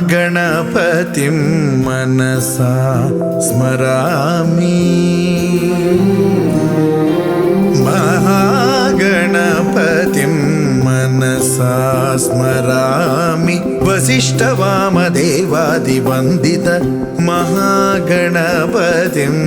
महागणपतिं मनसा स्मरामि महागणपतिं मनसा स्मरामि वसिष्ठवामदेवादिवन्दित महागणपतिम्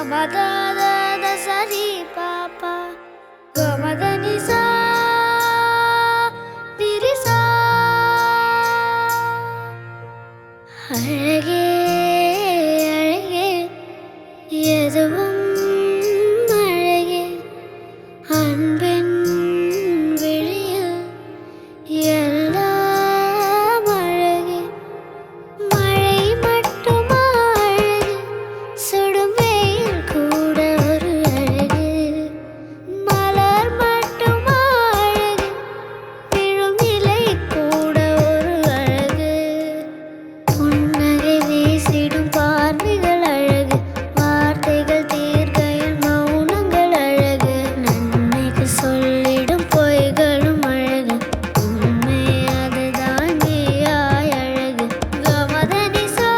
மமத சரி பாப்பா கமத நிசா திரிசா அழகே அழகே எதுவும் அழகே அன்பின் விழியில் எல்லாம் அழகே மழை மட்டுமா அழகு சுடும் வெயில் கூட ஒரு அழகு மலர் மட்டுமா அழகு விழும் இலை கூட ஒரு அழகு புன்னகை வீசிடும் பார்வைகள் அழகு வார்த்தைகள் தீர்க்கையில் மௌனங்கள் அழகு நன்மைக்கு சொல்லிடும் பொய்களும் அழகு உண்மை அதுதான் நீயாய் அழகு கமத நிசா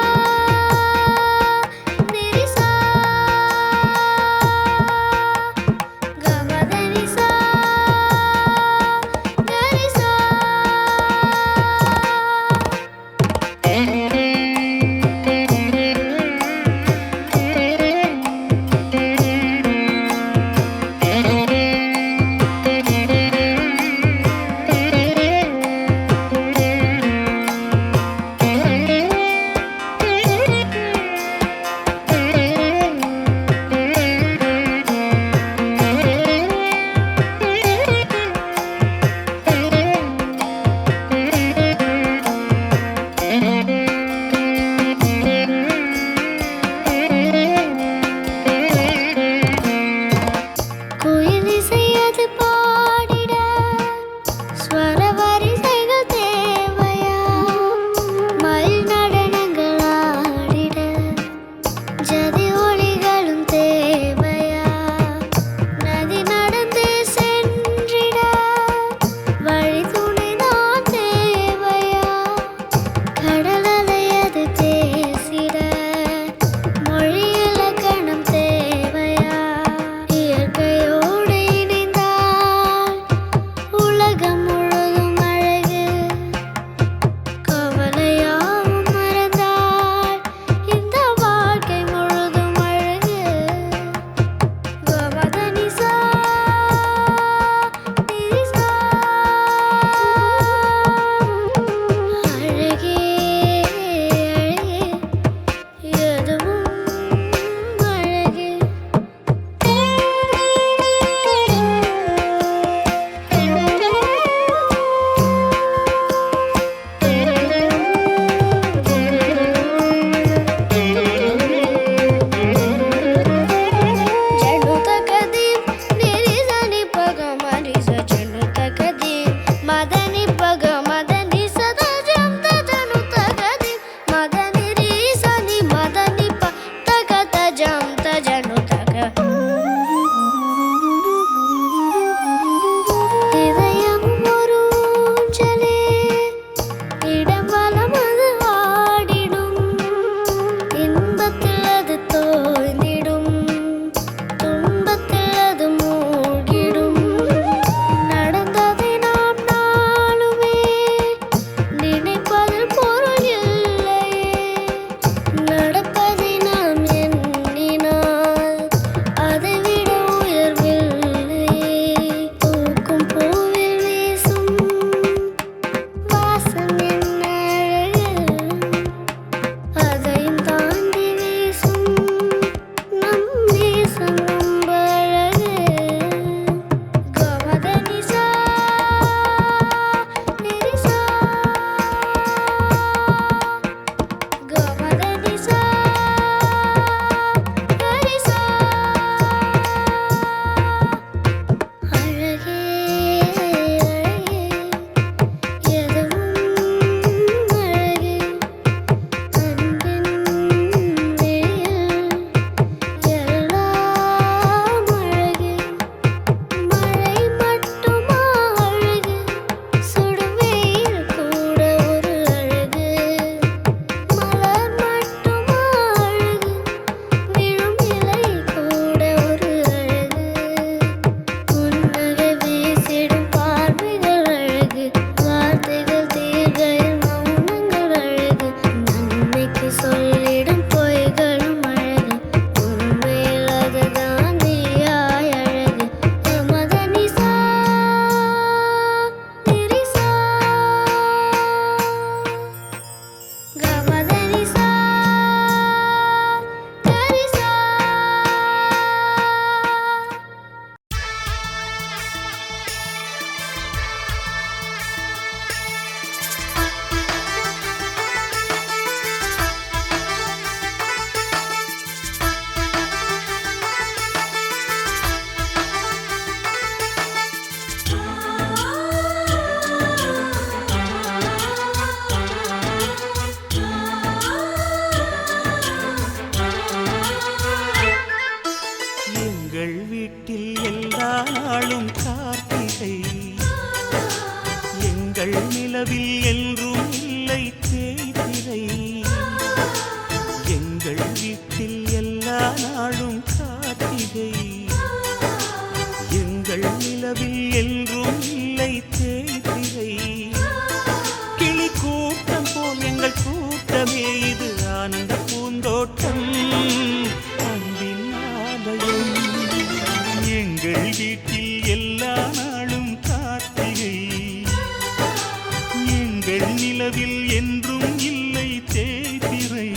நிரிசா கமத நிசா கரிசா குயில் இசையது பாடிட ஸ்வர வரிசைகள் தேவையா மயில் நடனங்கள் ஆடிட ஜதி ஒளிகளும் தேவையா நதி நடந்தே சென்றிட வழி துணைதான் தேவையா கடல் அலையது பேசிட மொழி இலக்கணம் தேவையா இயற்கையோடு இணைந்தால் உலகம் முழுதும் அழகு கவலையாவும் மறந்தால் இந்த வாழ்க்கை முழுதும் அழகு கமத நிசா நிரிசா அழகே அழகே எதுவும் அழகே జనుత కదీం నిరిసని పగ మరిస జనుత కదీం మదని పగ మదని సదజం తజనుత కదీం మదని రీసని మదని ప తగ తజం తజనుత இதயம் ஒரு ஊஞ்சலே இடம் வலம் அது ஆடிடும் இன்பத்தில் அது தோய்ந்திடும் துன்பத்தில் அது மூழ்கிடும் நடந்ததை நாம் நாளுமே நினைப்பதில் பொருள் இல்லையே நடப்பதை நாம் எண்ணினால் அதைவிட உயர்வில்லையே பூக்கும் பூவில் வீசும் வாசம் என்ன அழகு அதையும் தாண்டி வீசும் நம் வீசம் ரொம்ப அழகு கமத நிசா நிரிசா கமத நிசா கரிசா அழகே அழகே எதுவும் அழகே அன்பின் விழியில் எல்லாம் அழகே மழை மட்டுமா அழகு சுடும் வெயில் கூட ஒரு அழகு மலர் மட்டுமா அழகு விழும் இலை கூட ஒரு அழகு புன்னகை வீசிடும் பார்வைகள் அழகு வார்த்தைகள் தீர்க்கையில் மௌனங்கள் அழகு நன்மைக்கு சொல்லிடும் பொய்களும் அழகு உண்மையில் என்றும் இல்லை தேய்பிறை.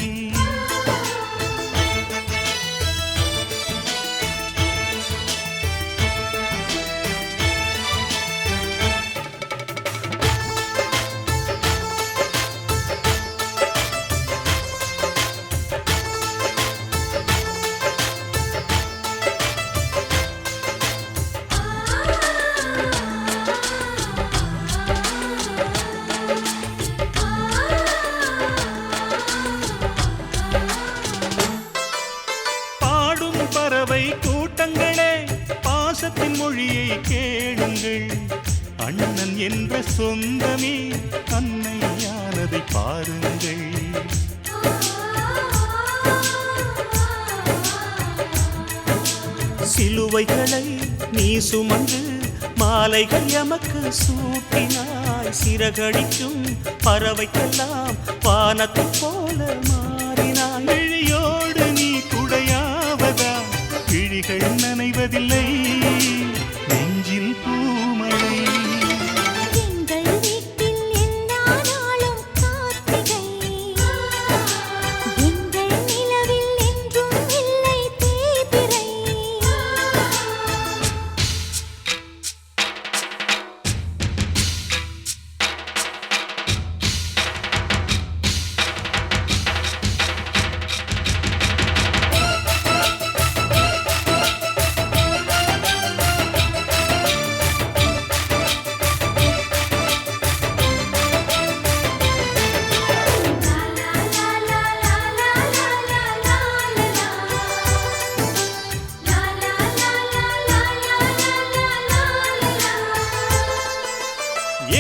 பறவை கூட்டங்களே பாசத்தின் மொழியை கேளுங்கள். அண்ணன் என்ற சொந்தமே அன்னையானதை பாருங்கள். சிலுவைகளை நீ சுமந்து மாலைகள் எமக்கு சூட்டினாய். சிறகடிக்கும் பறவைக்கெல்லாம் வானத்தை போல மாறினாய். விழியோடு நீ குடையாவதா விழிகள் நனைவதில்லை நெஞ்சில் பூமழை. எங்கள் வீட்டில் எல்லா நாளும் கார்த்திகை. எங்கள் நிலவில் என்றும் இல்லை தேய்பிறை.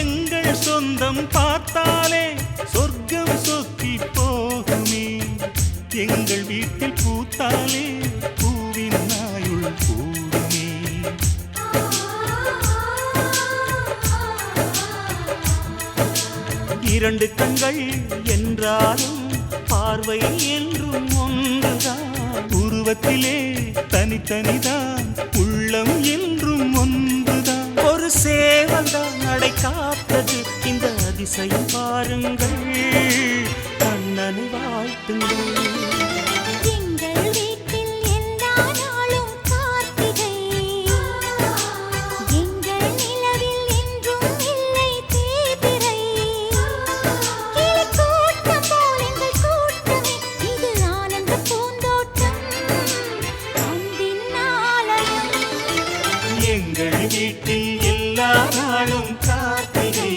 எங்கள் சொந்தம் பார்த்தாலே சொர்க்கம் சொத்தி போகுமே. எங்கள் வீட்டில் பூத்தாலே பூவின் நாயுள் கூடுமே. இரண்டு கண்கள் என்றாலும் பார்வை என்றும் ஒன்றுதான். உருவத்திலே தனித்தனிதான் உள்ளம் என்றும் ஒன்றுதான். ஒரு சேவல்தான் நடை காத்தது இந்த அதிசயம் பாருங்கள். கண்ணனை வாழ்த்துங்கள். எங்கள் வீட்டில் எல்லா நாளும் கார்த்திகை. எங்கள் நிலவில் என்றும் இல்லை தேய்பிறை. கிளிக்கூட்டம் போல் எங்கள் கூட்டமே இது ஆனந்த பூந்தோட்டம் அன்பின் ஆலயம். எங்கள் வீட்டில் எல்லா நாளும் கார்த்திகை.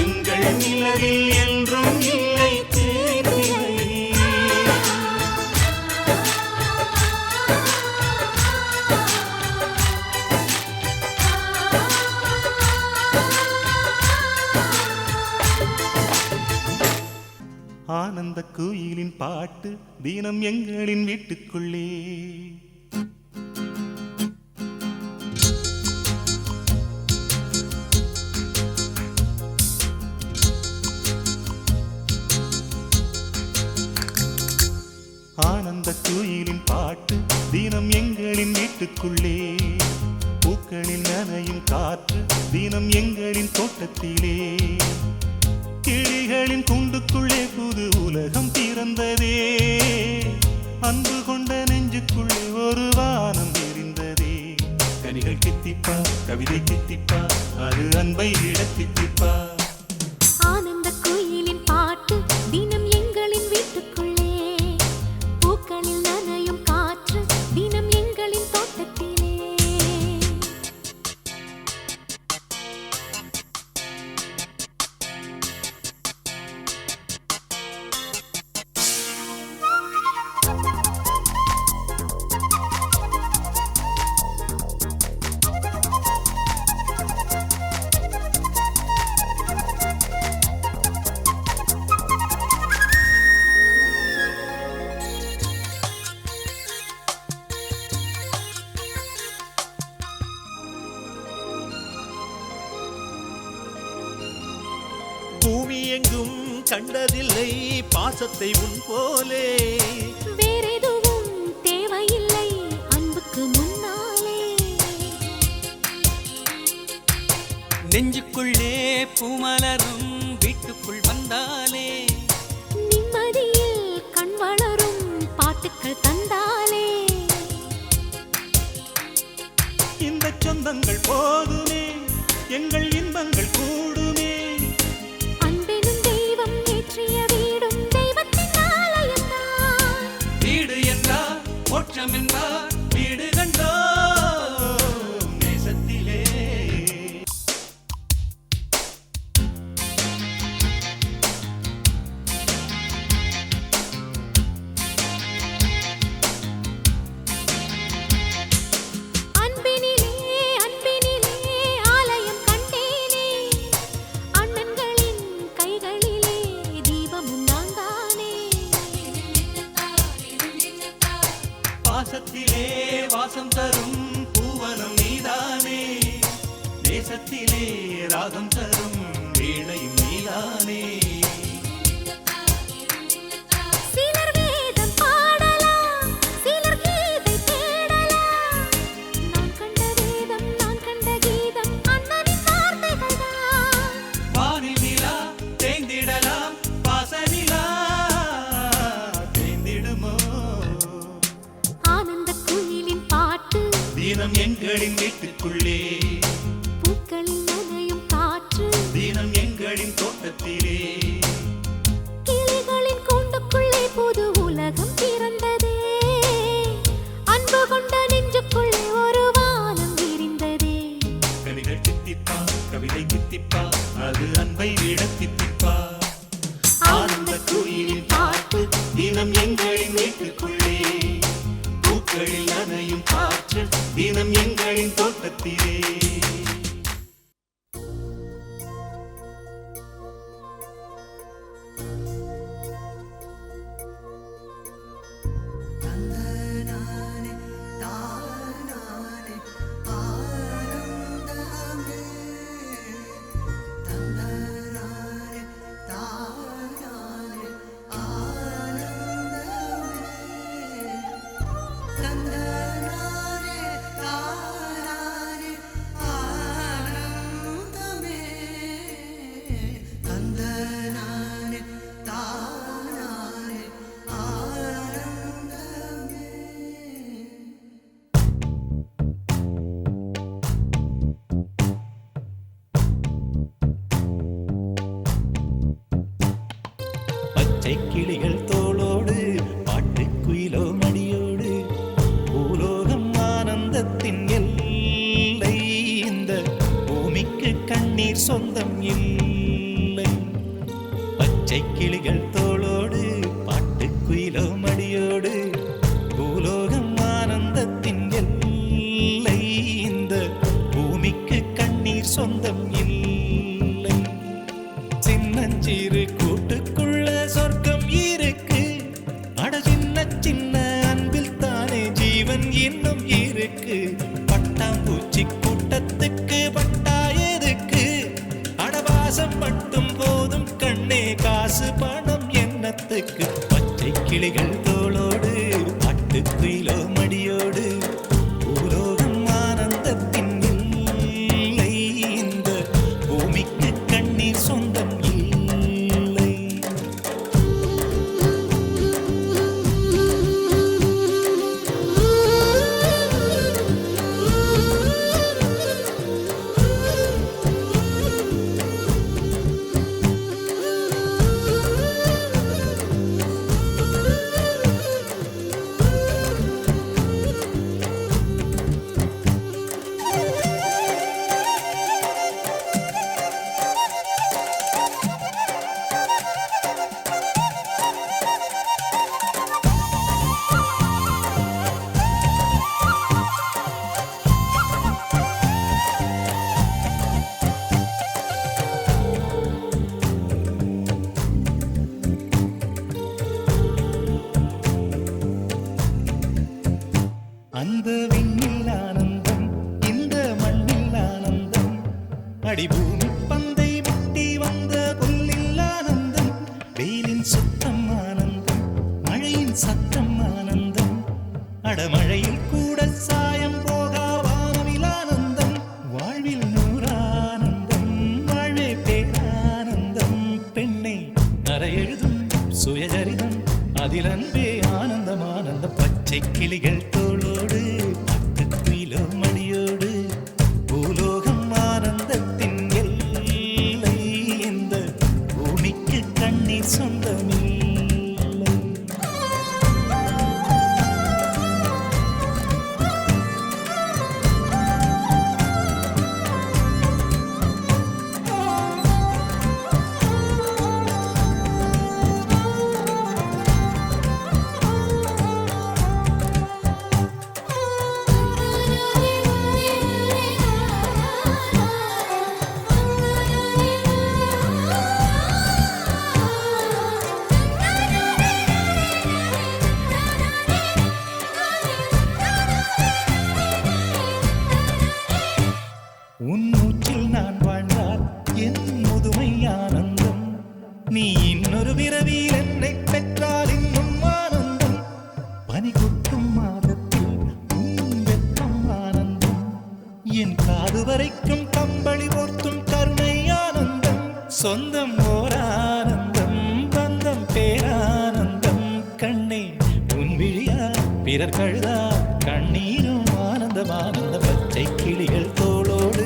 எங்கள் நிலவில் என்றும் இல்லை தேய்பிறை. ஆனந்த குயிலின் பாட்டு தினம் எங்களின் வீட்டுக்குள்ளே. ஆனந்த குயிலின் பாட்டு தினம் எங்களின் வீட்டுக்குள்ளே. பூக்களில் நனையும் காற்று தினம் எங்களின் தோட்டத்திலே. கிளிகளின் கூண்டுக்குள்ளே புது உலகம் பிறந்ததே. அன்பு கொண்ட நெஞ்சுக்குள்ளே ஒரு வானம் எரிந்ததே. கனிகள் கித்திப்பா கவிதை கித்திப்பா அது அன்பை இடத்தித்திப்பா. ஆனந்த குயிலின் பாட்டு தினம் எங்களின் வீட்டுக்குள்ளே. பூக்களில் நனையும் காற்று தினம் எங்களின் தோட்டத்திலே. பூமி எங்கும் கண்டதில்லை பாசத்தை உன் போலே. வேறெதுவும் தேவையில்லை அன்புக்கு முன்னாலே. நெஞ்சுக்குள்ளே பூமலரும் வீட்டுக்குள் வந்தாலே நிம்மதியில் கண் வளரும் பாட்டுக்கள் தந்தாலே இந்த சொந்தங்கள் போதுமே எங்கள் இன்பங்கள் கூடுமே அன்பெனும் தெய்வம் ஏற்றிய வீடும் தெய்வத்தின் ஆலயம்தான். வீடு என்றார் மோட்சம் என்றார் வீடு கண்டோ நேசத்திலே அன்பினிலே அன்பினிலே ஆலயம் கண்டேனே அண்ணன்களின் கைகளிலே தீபமும் நான் தானே பாசத்திலே வாசம் தரும் பூவனம் நீதானே தேசத்திலே ராகம் தரும் வீணையும் நீதானே சிலர் வேதம் பாடலாம் சிலர் கீதை தேடலாம் நான் கண்ட வேதம் நான் கண்ட கீதம் அண்ணனின் வார்த்தைகள்தான் வானில் நிலா தேய்ந்திடலாம் பாசனிலா தேய்ந்திடுமோ ஆனந்த குயிலின் பாட்டு தினம் எங்களின் வீட்டுக்குள்ளே பூக்களில் நனையும் காற்று தினம் எங்களின் தோட்டத்திலே கிளிகளின் கூண்டுக்குள்ளே புது உலகம் பிறந்ததே அன்பு கொண்ட நெஞ்சுக்குள்ளே ஒரு வானம் விரிந்ததே கவிகள் தித்திப்பா கவிதை தித்திப்பா அது அன்பை விட தித்திப்பா ஆனந்த குயிலின் பாட்டு தினம் எங்களின் வீட்டுக்குள்ளே பூக்களில் நனையும் காற்று தினம் எங்களின் தோட்டத்திலே பச்சை கிளிகள் தோளோடு பாட்டுக்குயிலோ மடியோடு பூலோகம் ஆனந்தத்தின் எல்லை இந்த பூமிக்கு கண்ணீர் சொந்தம் இல்லை பச்சை கிளிகள் தோளோடு பாட்டுக்குயிலோ மடியோடு பூலோகம் ஆனந்தத்தின் எல்லை இந்த பூமிக்கு கண்ணீர் சொந்தம் இல்லை சின்னஞ்சிறு கூட்டுக்குள்ள சொர்க்கம் இருக்கு அட சின்ன சின்ன அன்பில் தானே ஜீவன் இன்னும் இருக்கு பட்டாம்பூச்சி கூட்டத்துக்கு பட்டா எதுக்கு அடவாசம் மட்டும் போதும் கண்ணே காசு பணம் எண்ணத்துக்கு பச்சை கிளிகள் தோளோடு பாட்டுக்குயிலோ மடியோடு பூலோகம் ஆனந்தத்தின் இல்லை இந்த பூமிக்கு கண்ணீர் சொந்தம் இல்லை அந்த விண்ணில் ஆனந்தம் இந்த மண்ணில் ஆனந்தம் அடிபூமி பந்தை முட்டி வந்த புல்லில் ஆனந்தம் வெயிலின் சுத்தம் ஆனந்தம் மழையின் சத்தம் ஆனந்தம் அடமழையில் கூட சாயம் போகா வானவில் ஆனந்தம் வாழ்வில் நூறானந்தம் வாழ்வே பேரானந்தம் கதை எழுதும் சுயசரிதம் அதில் அன்பே ஆனந்தம் ஆனந்தம் பச்சை கிளிகள் தோளோடு பட்டுக்குயிலோ மடியோடு பூலோகம் ஆனந்தத்தின் எல்லை இந்த பூமிக்கு கண்ணீர் சொந்தமில்லை. உன் மூச்சில் நான் வாழ்ந்தால் என் முதுமை ஆனந்தம், நீ இன்னொரு பிறவியில் என்னை பெற்றால் இன்னும் ஆனந்தம். பனி கொட்டும் மாதத்தில் உன் வெப்பம் ஆனந்தம், என் காது வரைக்கும் கம்பளி போர்த்தும் கருணை ஆனந்தம். சொந்தம் ஓர் ஆனந்தம், பந்தம் பேரானந்தம். கண்ணே உன் விழியா பிறர் கழுதா கண்ணீரும் ஆனந்தம் ஆனந்த பச்சை கிளிகள் தோளோடு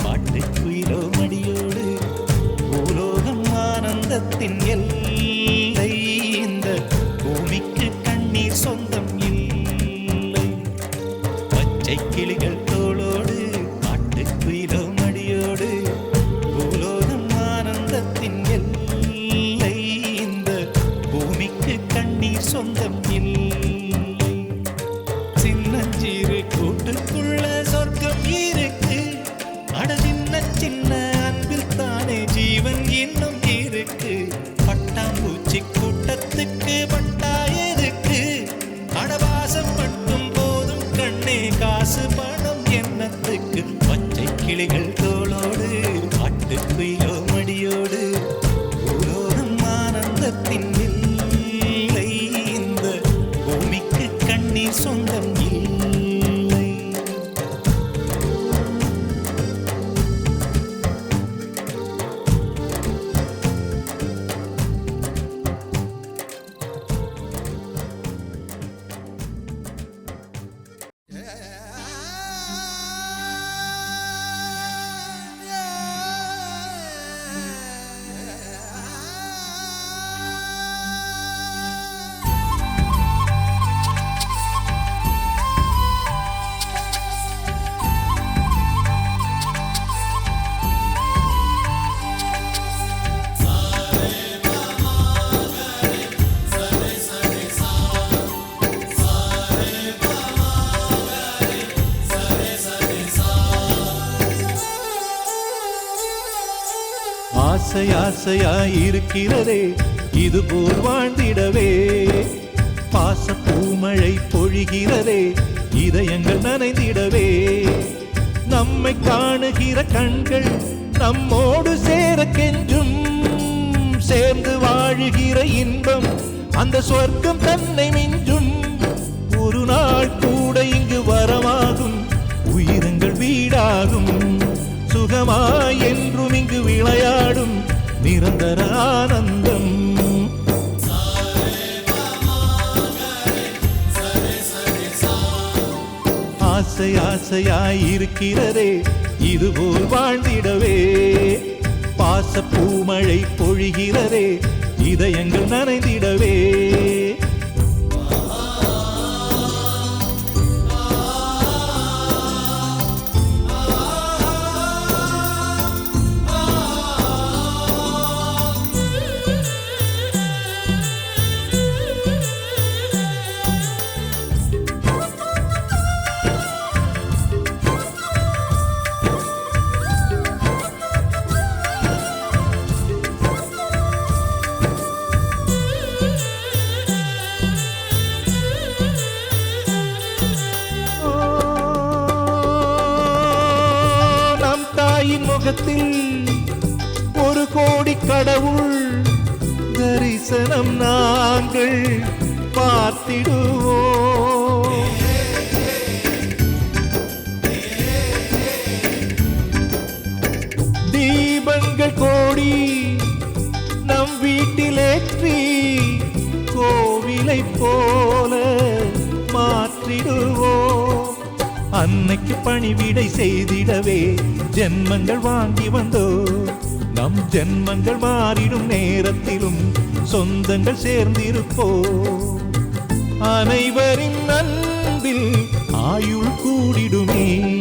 பாட்டுக்குயிலோ மடியோடு பூலோகம் ஆனந்தத்தின் எல்லை இந்த பூமிக்கு கண்ணீர் சொந்தம் இல்லை. பச்சை கிளிகள் தோளோடு பாட்டுக்குயிலோ மடியோடு பூலோகம் ஆனந்தத்தின் எல்லை இந்த பூமிக்கு கண்ணீர் சொந்தம் இல்லை. சின்னஞ்சிறு கூட்டுக்குள்ள சொர்க்கம் இருக்கு, அட சின்ன சின்ன அன்பில் தானே ஜீவன் இன்னும் இருக்கு. பட்டாம்பூச்சி கூட்டத்துக்கு பட்டா எதுக்கு, அடவாசம் மட்டும் போதும் கண்ணே காசு பணம் என்னத்துக்கு. பச்சை கிளிகள் தோளோடு பாட்டுக்குயிலோ மடியோடு பூலோகம் ஆனந்தத்தின் இல்லை இந்த பூமிக்கு கண்ணீர் சொந்தம் இல்லை. ஆசை ஆசையாயிருக்கிறதே இது போல் வாழ்ந்திடவே, பாச பூமழை பொழிகிறதே இதயங்கள் நனைந்திடவே. நம்மை காணுகிற கண்கள் நம்மோடு சேர கெஞ்சும், சேர்ந்து வாழுகிற இன்பம் அந்த சொர்க்கம் தன்னை மிஞ்சும். ஒரு நாள் கூட இங்கு வரமாகும், உயிரங்கள் வீடாகும், சுகமாய் என்றும் இங்கு விளையாடும் நிரந்தர ஆனந்தம். ஆசை ஆசையாயிருக்கிறதே இதுபோல் வாழ்ந்திடவே, பாச பூமழை பொழிகிறதே இதயங்கள் நனைந்திடவே. முகத்தில் ஒரு கோடி கடவுள் தரிசனம் நாங்கள் பார்த்திடுவோம். தீபங்கள் கோடி நம் வீட்டில் வீட்டிலேற்றி கோவிலை போல மாற்றிடுவோம். அன்னைக்கு பணிவிடை செய்திடவே ஜென்மங்கள் வாங்கி வந்தோ. நம் ஜென்மங்கள் மாறிடும் நேரத்திலும் சொந்தங்கள் சேர்ந்திருப்போ. அனைவரின் அன்பில் ஆயுள் கூடிடுமே.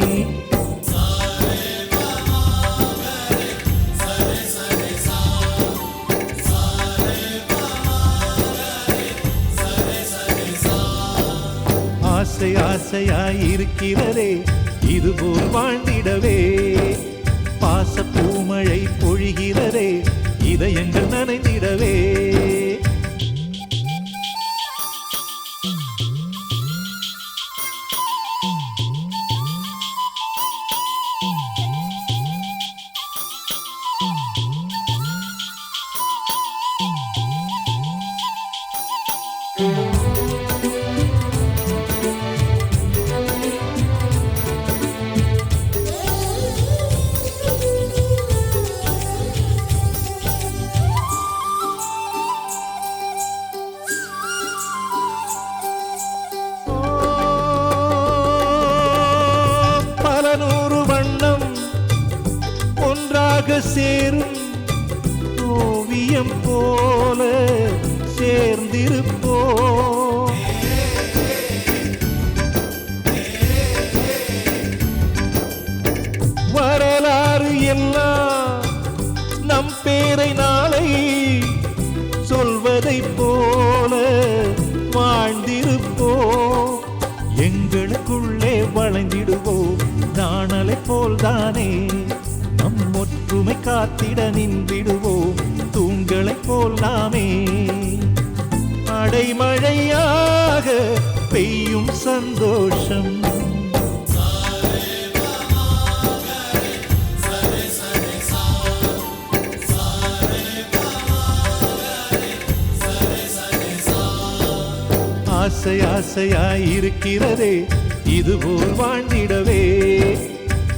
ஆசை ஆசையாயிருக்கிறதே இதுபோல் வாழ்ந்திடவே. பாச பூமழை பொழிகிறதே இதயங்கள் நனைந்திடவே. சேரும் ஓவியம் போல சேர்ந்திருப்போ. வரலாறு எல்லாம் நம் பேரை நாளை சொல்வதை போல வாழ்ந்திருப்போ. எங்களுக்குள்ளே வளைந்திடுவோம் நாணலை போல்தானே. நம் ஒற்றுமை காத்திட நின்றிடுவோம் தூண்களை போல் நாமே. அடைமழையாக பெய்யும் சந்தோஷம். ஆசை ஆசையாயிருக்கிறதே இதுபோல் வாழ்ந்திடவே.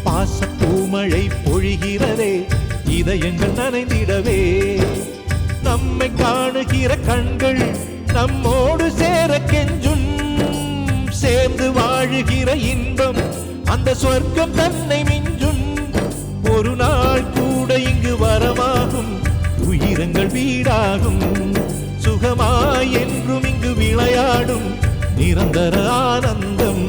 பாச பூமழை பொழிகிறதே இதயங்கள் நனைந்திடவே. நம்மை காணுகிற கண்கள் நம்மோடு சேர கெஞ்சும். சேர்ந்து வாழுகிற இன்பம் அந்த சொர்க்கம் தன்னை மிஞ்சும். ஒரு நாள் கூட இங்கு வரமாகும் உயிரங்கள் வீடாகும். சுகமாய் என்றும் இங்கு விளையாடும் நிரந்தர ஆனந்தம்.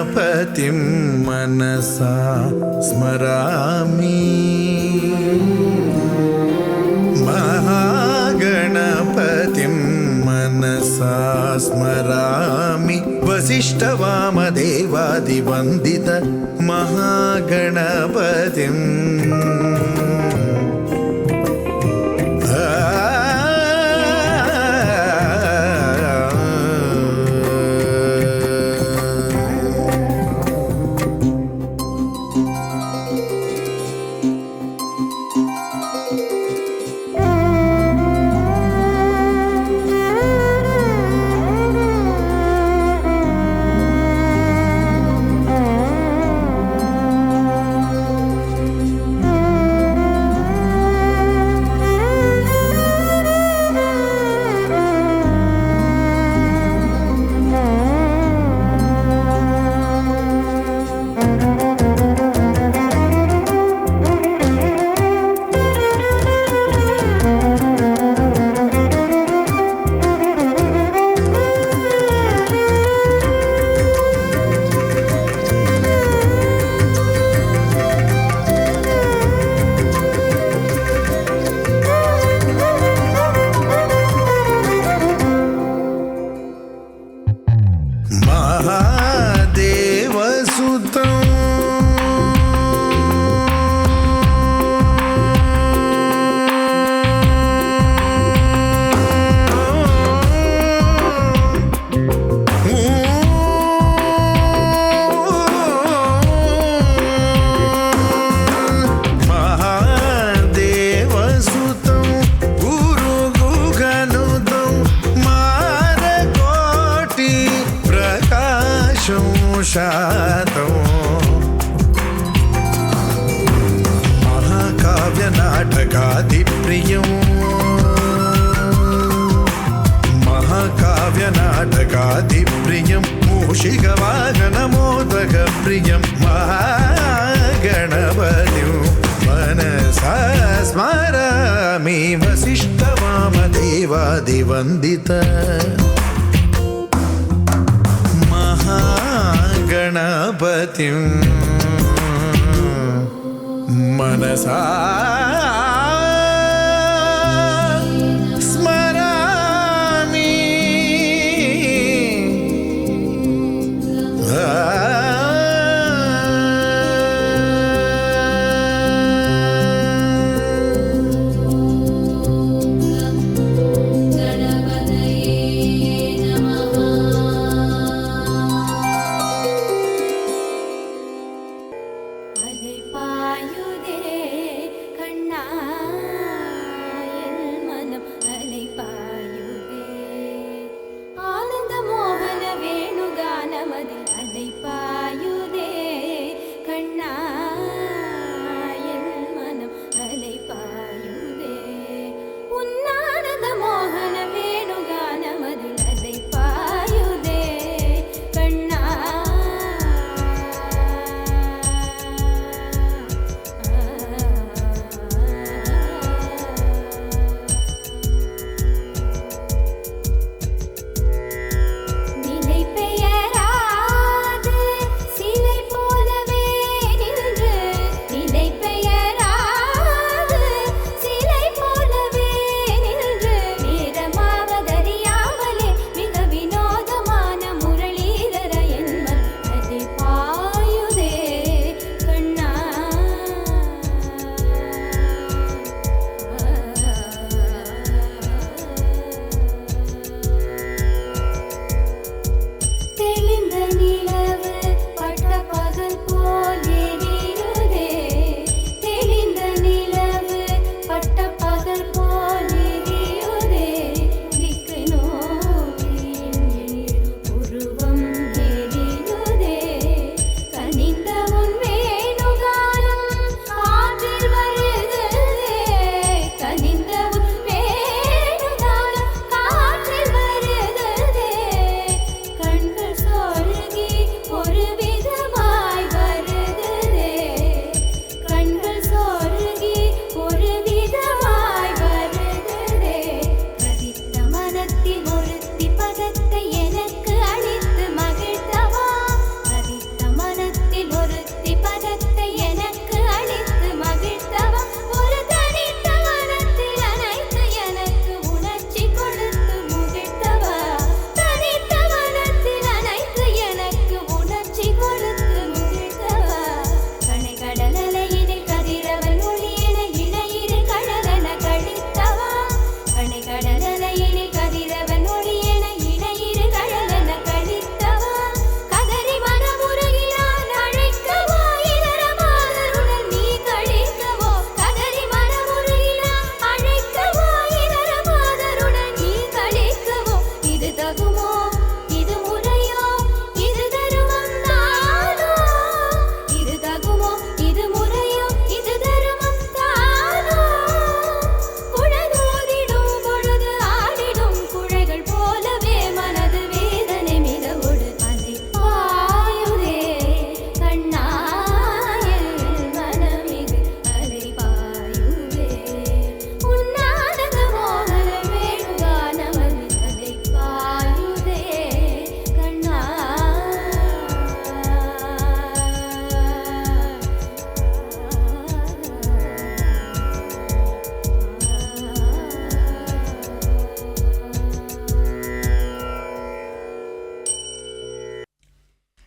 महागणपतिं मनसा स्मरामि. महागणपतिं मनसा स्मरामि. वसिष्ठवामदेवादिवन्दित महागणपतिम्. அதிவந்தித महागणपतिं मनसा स्मरामि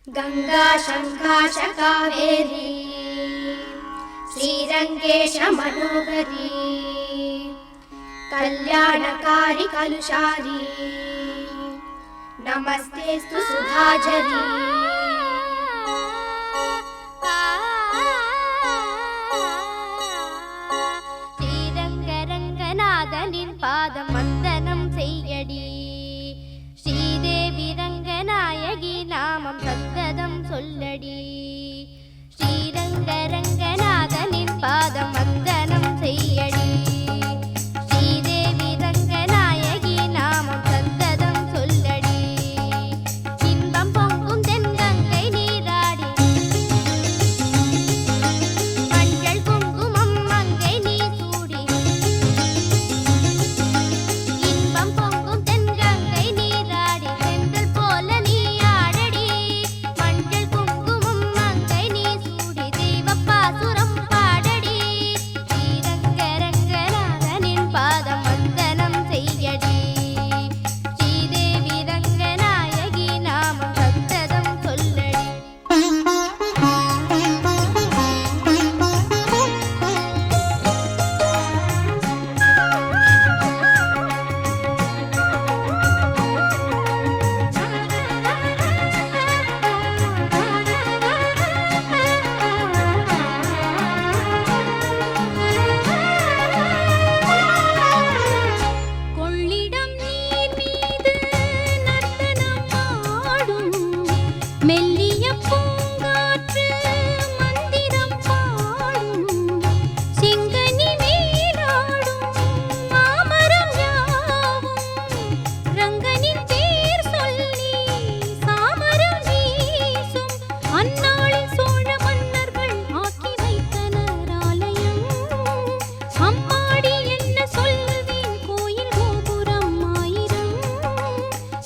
गंगा शंकाश कावेरी श्रीरंगेश मनोहरी कल्याणकारी कलुषारी नमस्तेस्तु सुधाझरी ஸ்ரீரங்கரங்கநாதனின் பாதம் வந்தனம் செய்யடி ஸ்ரீதேவி ரங்கநாயகி நாமம் சந்ததம் சொல்லடி ஸ்ரீரங்கரங்கநாதனின் பாதம் வந்தனம் செய்யடி ஸ்ரீதேவி ரங்கநாயகி நாமம் சந்ததம் சொல்லடி இன்பம் பொங்கும் தென்கங்கை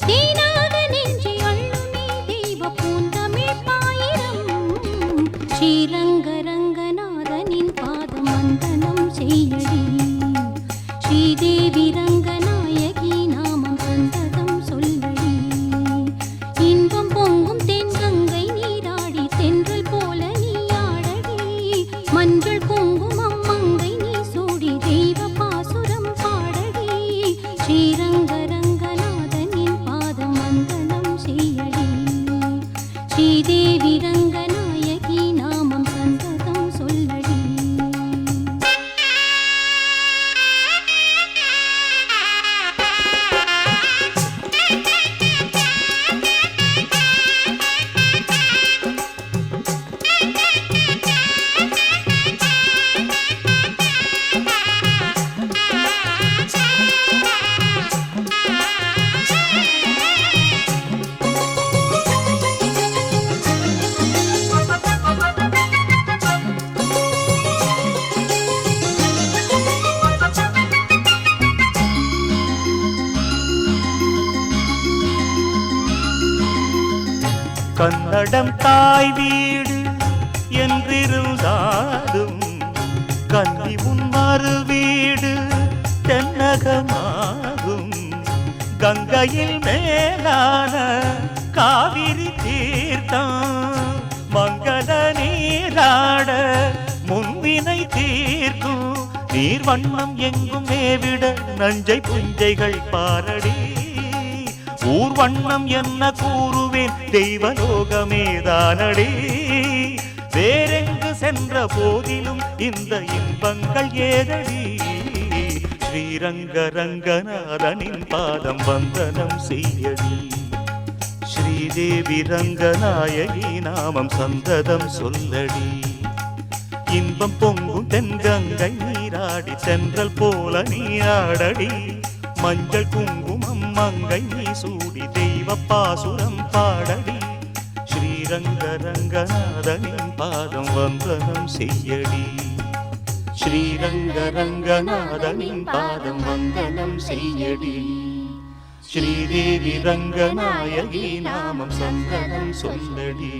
தேனாக நெஞ்சை அள்ளுமே தெய்வ பூந்தமிழ் பாயிரம் ஸ்ரீரங்க ரங்கநாதனின் பாதம் வந்தனம் செய்யடி ஸ்ரீதேவி ரங்கநாயகி நாமம் சந்ததம் சொல்லடி இன்பம் பொங்கும் தென்கங்கை நீராடி தென்றல் போல நீ ஆடடி மஞ்சள் குங்குமம் மங்கை நீ சூடி தெய்வ பாசுரம் பாடடி ஸ்ரீரங்க ரங்கநாதனின் பாதம் வந்தனம் செய்யடி ஸ்ரீதேவி ரங்கநாயகி நாமம் சந்ததம் சொல்லடி கன்னடம் தாய் வீடு என்றிருந்தாலும் கன்னி உன் மறு வீடு தென்னகமாகும் கங்கையில் மேலான காவிரி தீர்த்தம் மங்கள நீராட முன்வினை தீர்க்கும் நீர் வண்ணம் எங்கும் மேவிட நஞ்சை புஞ்சைகள் பாரடி ஊர் வண்ணம் என்ன கூறுவேன் தெய்வலோகமேதானடி வேறெங்கு சென்ற போதிலும் இந்த இன்பங்கள் ஏதடி ஸ்ரீரங்க ரங்கநாதனின் பாதம் வந்தனம் செய்யடி ஸ்ரீதேவி ரங்கநாயகி நாமம் சந்ததம் சொல்லடி இன்பம் பொங்கும் தென்கங்கை நீராடி தென்றல் போல நீராடடி மஞ்சள் குங்குமம் மங்கை நீ சூடி தெய்வ பாசுரம் பாடடி ஸ்ரீரங்க ரங்கநாதனின் பாதம் வந்தனம் செய்யடி ஸ்ரீரங்க ரங்கநாதனின் பாதம் வந்தனம் செய்யடி ஸ்ரீதேவி ரங்கநாயகி நாமம் சந்தனம் சொல்லடி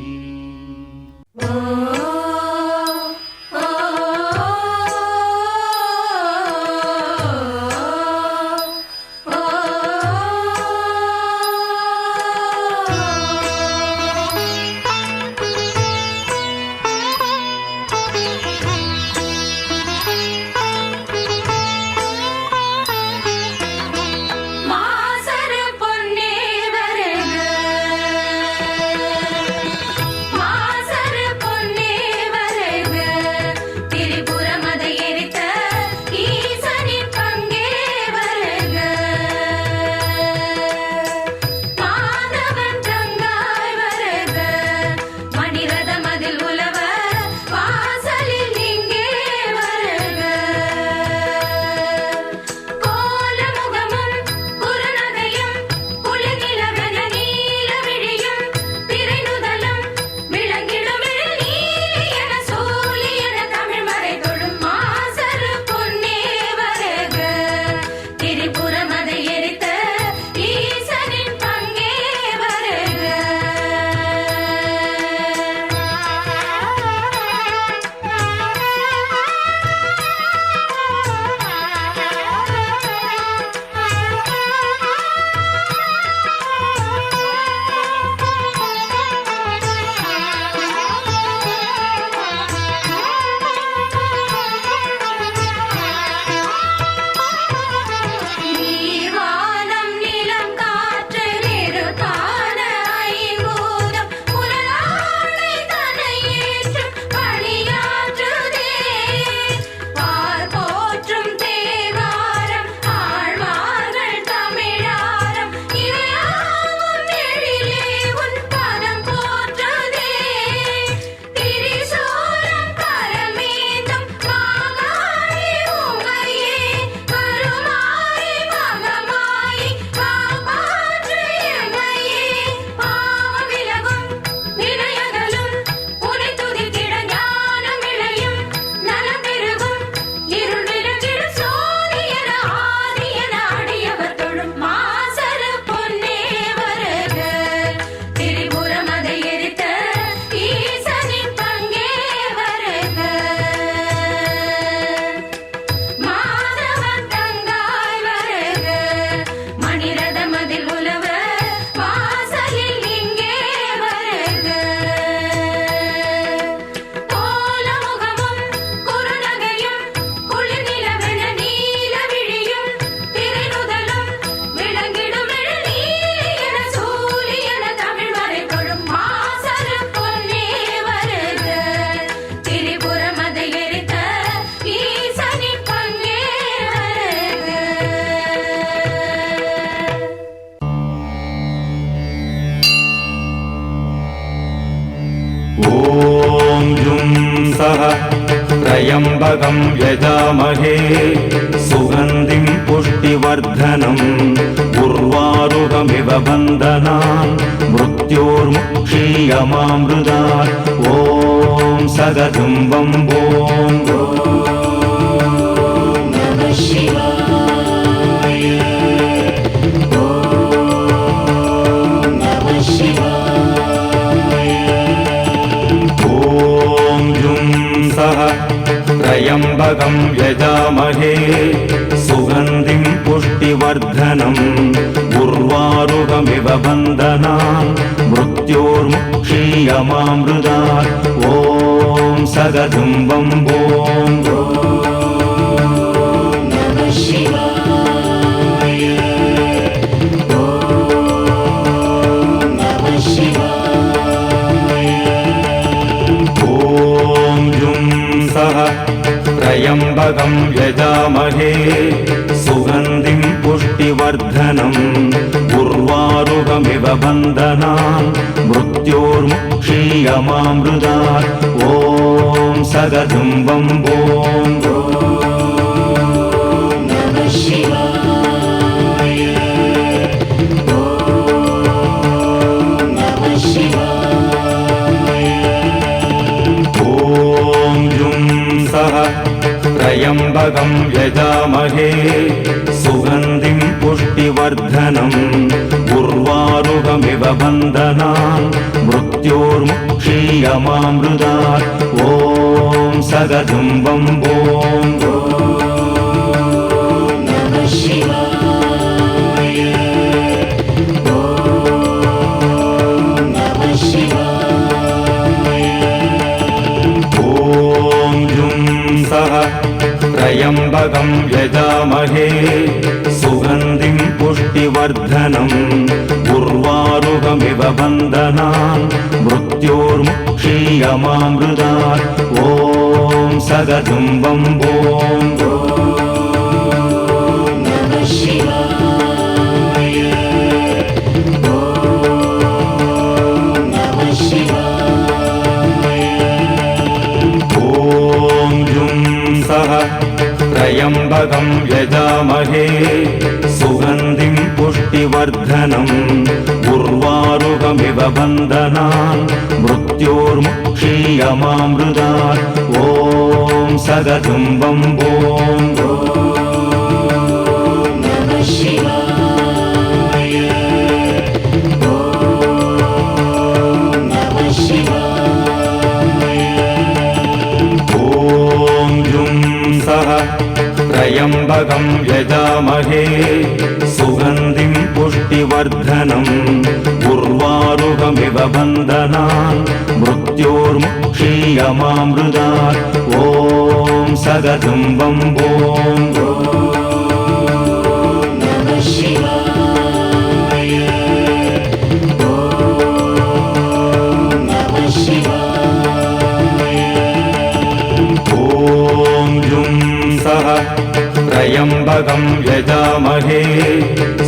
மாசரு பொன்னே सह त्र्यम्बकं यजामहे सुगन्धिं पुष्टिवर्धनम् उर्वारुकमिव बन्धनान् मृत्योर्मुक्षीयमामृतात् ॐ सगतं वम्बों त्र्यम्बकं यजामहे सुगन्धिं पुष्टिवर्धनम् उर्वारुकमिव बन्धनान् मृत्योर्मुक्षीयमामृतात् ॐ सगतं वम्बों त्र्यम्बकं यजामहे सुगन्धिं पुष्टिवर्धनम् उर्वारुकमिव बन्धनान् मृत्योर्मुक्षीयमामृतात् ॐ सगतं वम्बों त्र्यम्बकं यजामहे सुगन्धिं पुष्टिवर्धनम् उर्वारुकमिव बन्धनान् मृत्योर्मुक्षीयमामृतात् ॐ सगतं वम्बों त्र्यम्बकं यजामहे सुगन्धिं पुष्टिवर्धनम् उर्वारुकमिव बन्धनान् मृत्योर्मुक्षीयमामृतात् ॐ सगतं वम्बों त्र्यम्बकं यजामहे सुगन्धिं पुष्टिवर्धनम् उर्वारुकमिव बन्धनान् मृत्योर्मुक्षीयमामृतात् ॐ सगतं वम्बों त्र्यम्बकं यजामहे सुगन्धिं पुष्टिवर्धनम् उर्वारुकमिव बन्धनान् मृत्योर्मुक्षीयमामृतात् ॐ सगतं वम्बों त्र्यम्बकं यजामहे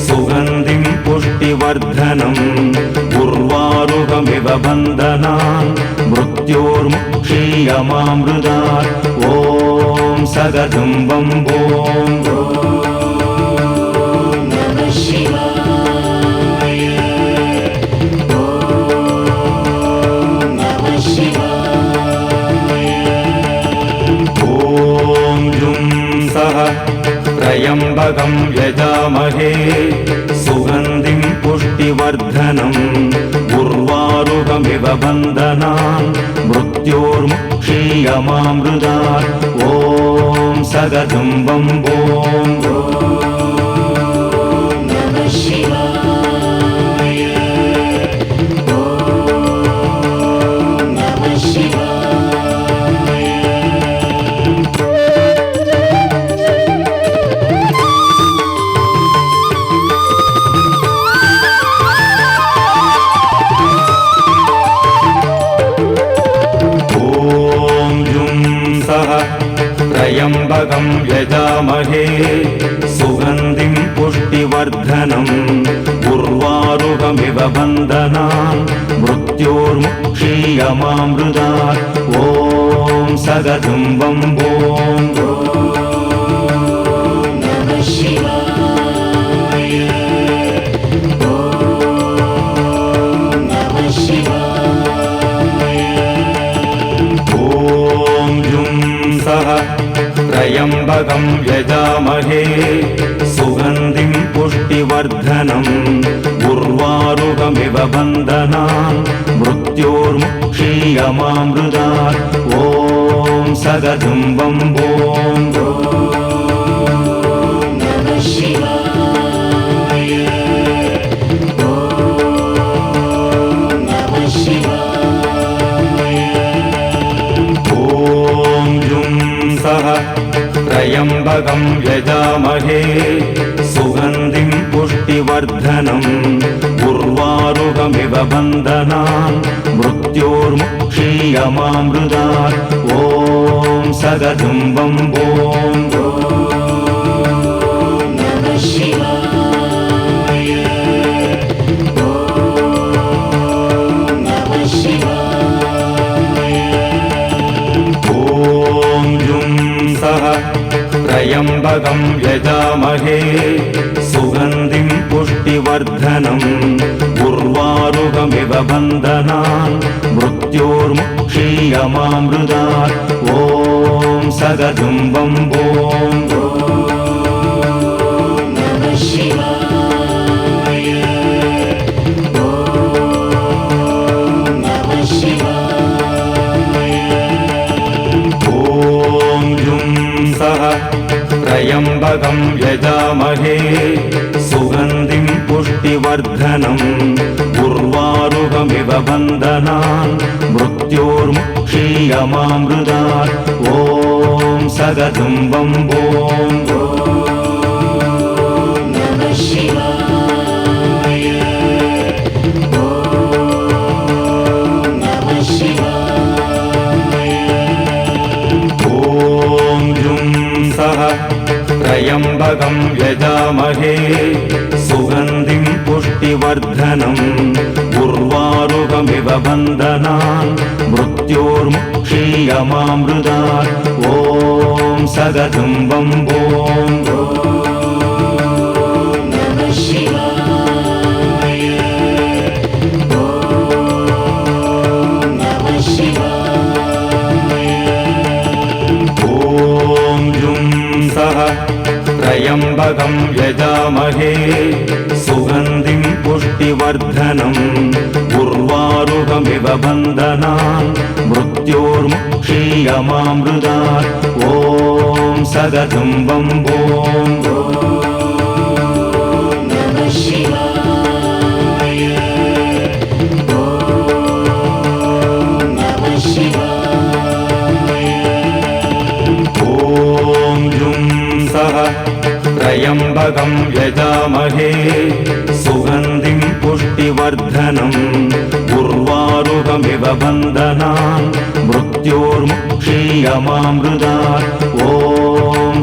सुगन्धिं पुष्टिवर्धनम् उर्वारुकमिव बन्धनान् मृत्योर्मुक्षीयमामृतात् ॐ सगतं वम्बों त्र्यम्बकं यजामहे सुगन्धिं पुष्टिवर्धनम् उर्वारुकमिव बन्धनान् मृत्योर्मुक्षीयमामृतात् ॐ सगतं वम्बों त्र्यम्बकं यजामहे सुगन्धिं पुष्टिवर्धनम् उर्वारुकमिव बन्धनान् मृत्योर्मुक्षीयमामृतात् ॐ सगदं वम्बों त्र्यम्बकं यजामहे सुगन्धिं पुष्टिवर्धनम् उर्वारुकमिव बन्धनान् मृत्योर्मुक्षीयमामृतात् ॐ सगदं वम्बों त्र्यम्बकं यजामहे सुगन्धिं पुष्टिवर्धनम् उर्वारुकमिव बन्धनान् मृत्योर्मुक्षीयमामृतात् ॐ सगदं वम्बों त्र्यम्बकं यजामहे सुगन्धिं पुष्टिवर्धनम् उर्वारुकमिव बन्धनान् मृत्योर्मुक्षीयमामृतात् ॐ सगदं वम्बों त्र्यम्बकं यजामहे सुगन्धिं पुष्टिवर्धनम् उर्वारुकमिव बन्धनान् मृत्योर्मुक्षीयमामृतात् ॐ सगदं वम्बों त्र्यम्बकं यजामहे सुगन्धिं पुष्टिवर्धनम् उर्वारुकमिव बन्धनान् मृत्योर्मुक्षीयमामृतात् ॐ सगदं वम्बों त्र्यम्बकं यजामहे सुगन्धिं पुष्टिवर्धनम् उर्वारुकमिव बन्धनान् मृत्योर्मुक्षीयमामृतात् ॐ सगदं वम्बों त्र्यम्बकं यजामहे सुगन्धिं पुष्टिवर्धनम् उर्वारुकमिव बन्धनान् मृत्योर्मुक्षीयमामृतात् ॐ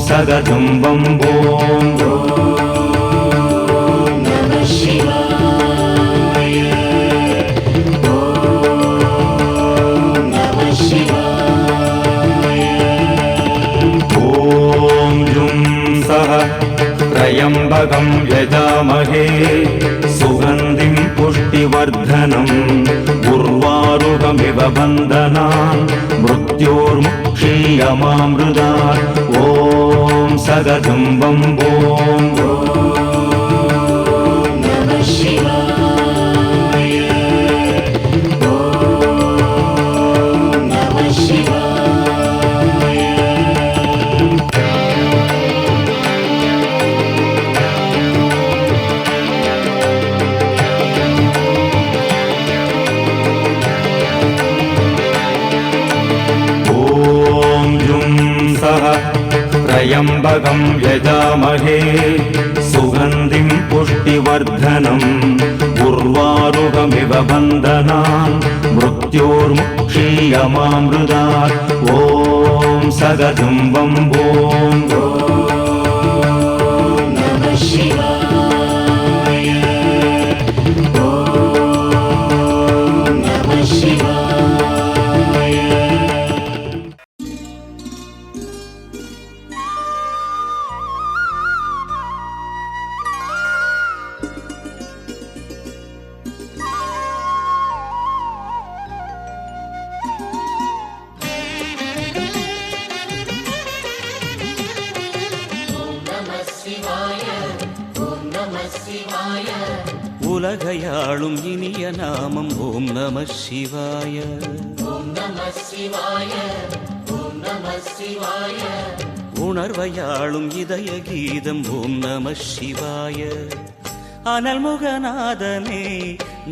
सगदं वम्बों त्र्यम्बकं यजामहे सुगन्धिं पुष्टिवर्धनम् उर्वारुकमिव बन्धनान् मृत्योर्मुक्षीयमामृतात् ॐ सगदं वम्बों त्र्यम्बकं यजामहे सुगन्धिं पुष्टिवर्धनम् उर्वारुकमिव बन्धनान् मृत्योर्मुक्षीयमामृतात् ॐ सगदं वम्बों உலகையாளும் இனிய நாமம் ஓம் நம சிவாய. உணர்வையாளும் இதய கீதம் ஓம் நம சிவாய. அனல்முகநாதனே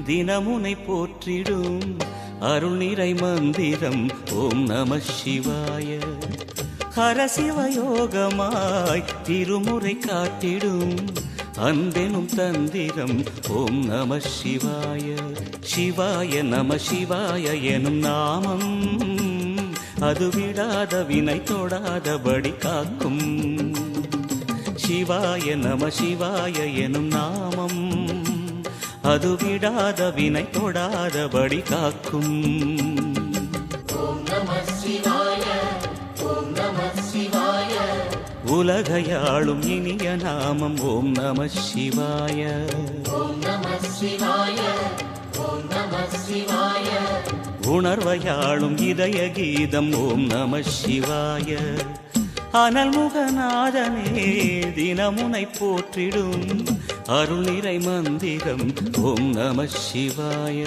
தினமுனை போற்றிடும் அருள் நிறை மந்திரம் ஓம் நம சிவாய. ஹரசிவயோகமாய் திருமுறை காட்டிடும் அன்பெனும் தந்திரம் ஓம் நம சிவாய. சிவாய நம சிவாய எனும் நாமம் அது விடாத வினை தொடாதபடி காக்கும். சிவாய நம சிவாய எனும் நாமம் அது விடாத வினை தொடாதபடி காக்கும். உலகையாளும் இனிய நாமம் ஓம் நம சிவாய. உணர்வையாளும் இதய கீதம் ஓம் நம சிவாய. அனல்முகநாதனே தினமுனை போற்றிடும் அருள் நிறை மந்திரம் ஓம் நம சிவாய.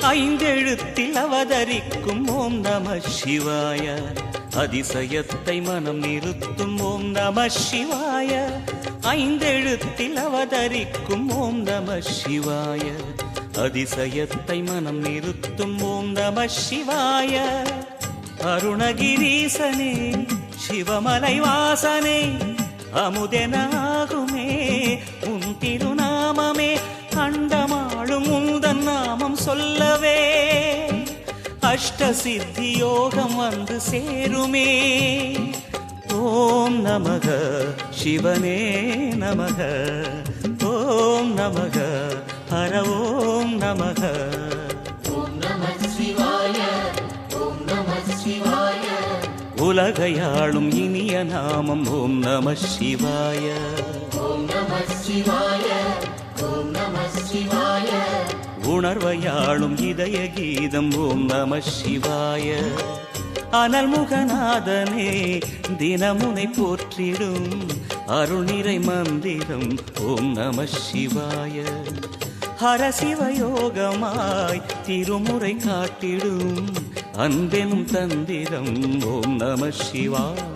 ஐந்தெழுத்தில் அவதரிக்கும் ஓம் நம சிவாய. அதிசயத்தை மனம் நிறுத்தும் ஓம் நம சிவாய. ஐந்தெழுத்தில் அவதரிக்கும் ஓம் நம சிவாய. அதிசயத்தை மனம் நிறுத்தும் ஓம் நம சிவாய. அருணகிரீசனே சிவமலை வாசனே அமுதனாகுமே உன் திருநாமமே. அண்டமாளும் உந்தன் நாமம் சொல்லவே அஷ்ட சித்தி யோகம் வந்து சேருமே. ஓம் நமக சிவனே நமக. ஓம் நமக ஹர ஓம் நமக. உலகையாளும் இனிய நாமம் ஓம் நம சிவாய. உணர்வையாளும் இதய கீதம் ஓம் நம சிவாய. அனல்முகநாதனே தினமுனை போற்றிடும் அருள் நிறை மந்திரம் ஓம் நம சிவாய. ஹரசிவயோகமாய் திருமுறை காட்டிடும் அன்பெனும் தந்திரம் ஓம் நம சிவாய.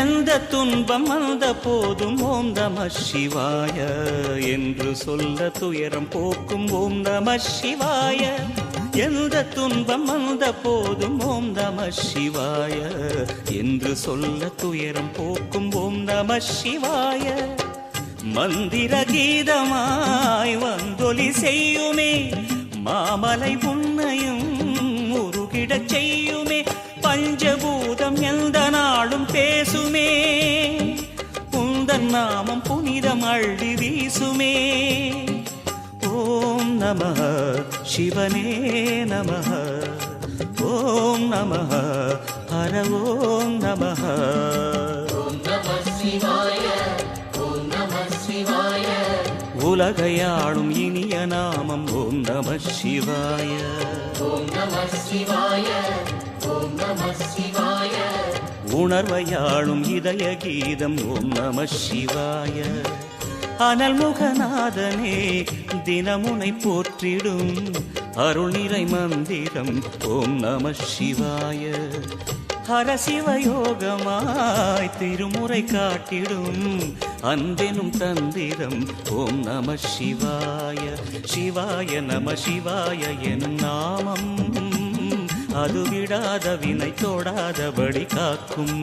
எந்த துன்பம் வந்த போதும் ஓம் நம சிவாய என்று சொல்ல துயரம் போக்கும் ஓம் நம சிவாய. எந்த துன்பம் வந்த போதும் ஓம் நம சிவாய என்று சொல்ல துயரம் போக்கும் ஓம் நம சிவாய. மந்திர கீதமாய் வந்தொலி செய்யுமே மாமலை உன்னையும் உருகிடச் செய்யுமே. பஞ்சபூதம் எந்த நாளும் பேசுமே உந்தன் நாமம் புனிதம் அள்ளி வீசுமே. ஓம் நம சிவனே நம. ஓம் நம ஹர ஓம் நம. உலகையாளும் இனிய நாமம் ஓம் நம சிவாய. உணர்வையாளும் இதய கீதம் ஓம் நம சிவாய. அனல்முகநாதனே தினமுனை போற்றிடும் அருள் நிறை மந்திரம் ஓம் நம சிவாய. ஹரசிவயோகமாய் திருமுறை காட்டிடும் அன்பெனும் தந்திரம் ஓம் நம சிவாய. சிவாய நம சிவாய எனும் நாமம் அது விடாத வினை தொடாதபடி காக்கும்.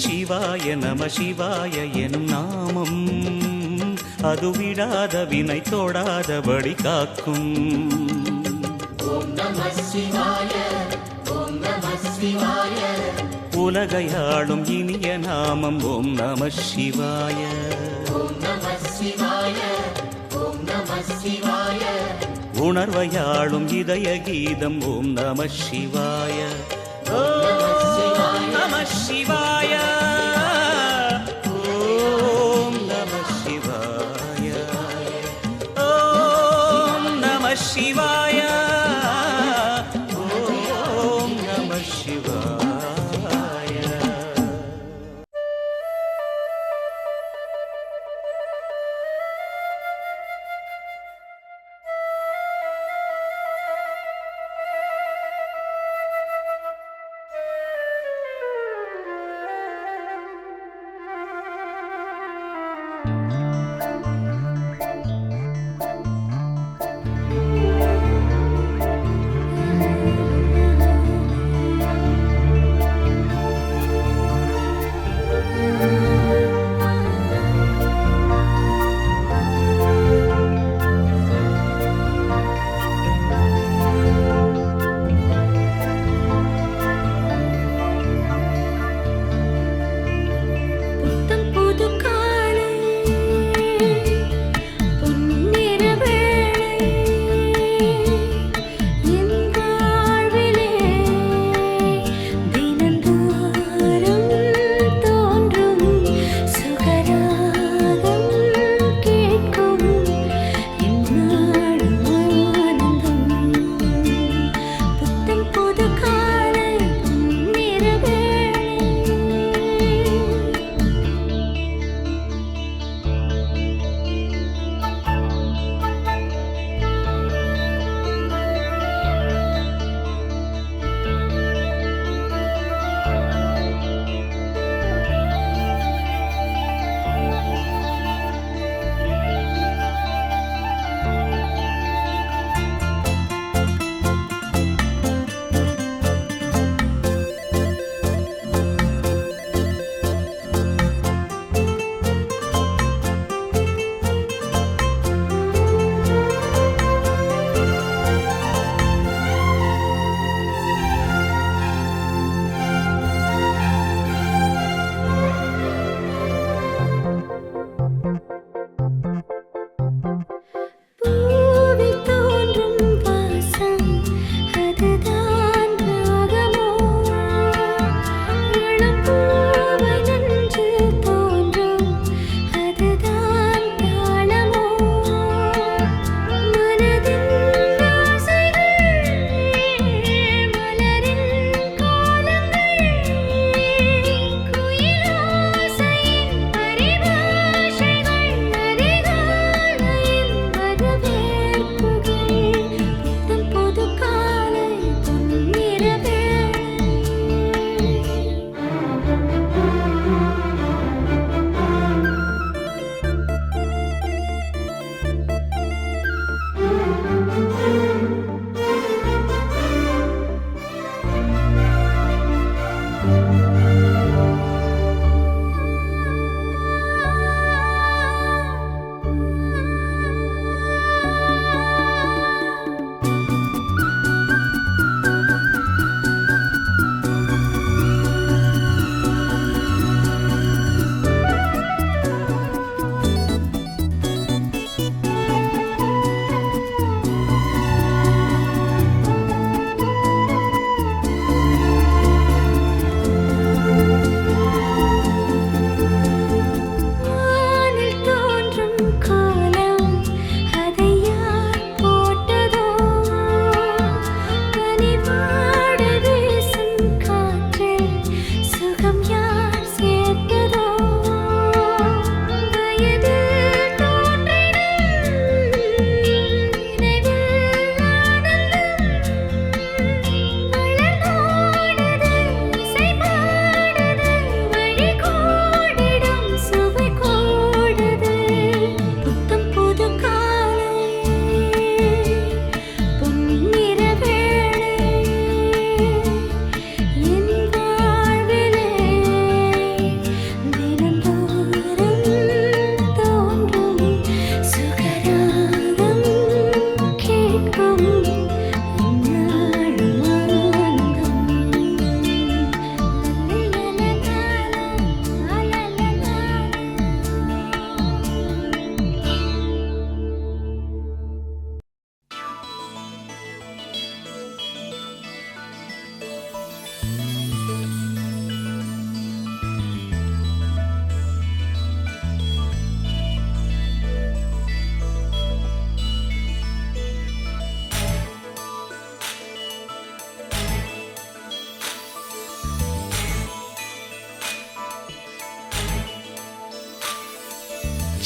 சிவாய நம சிவாய எனும் நாமம் அது விடாத வினை தோடாதபடி காக்கும். உலகையாளும் இனிய நாமம் ஓம் நம சிவாய. உணர்வையாளும் இதய கீதம் ஓம் நம சிவாய. ஓம் நம சிவாய. ஓம் நம சிவாய. ஓம் நம சிவாய. ஓம் நம சிவாய.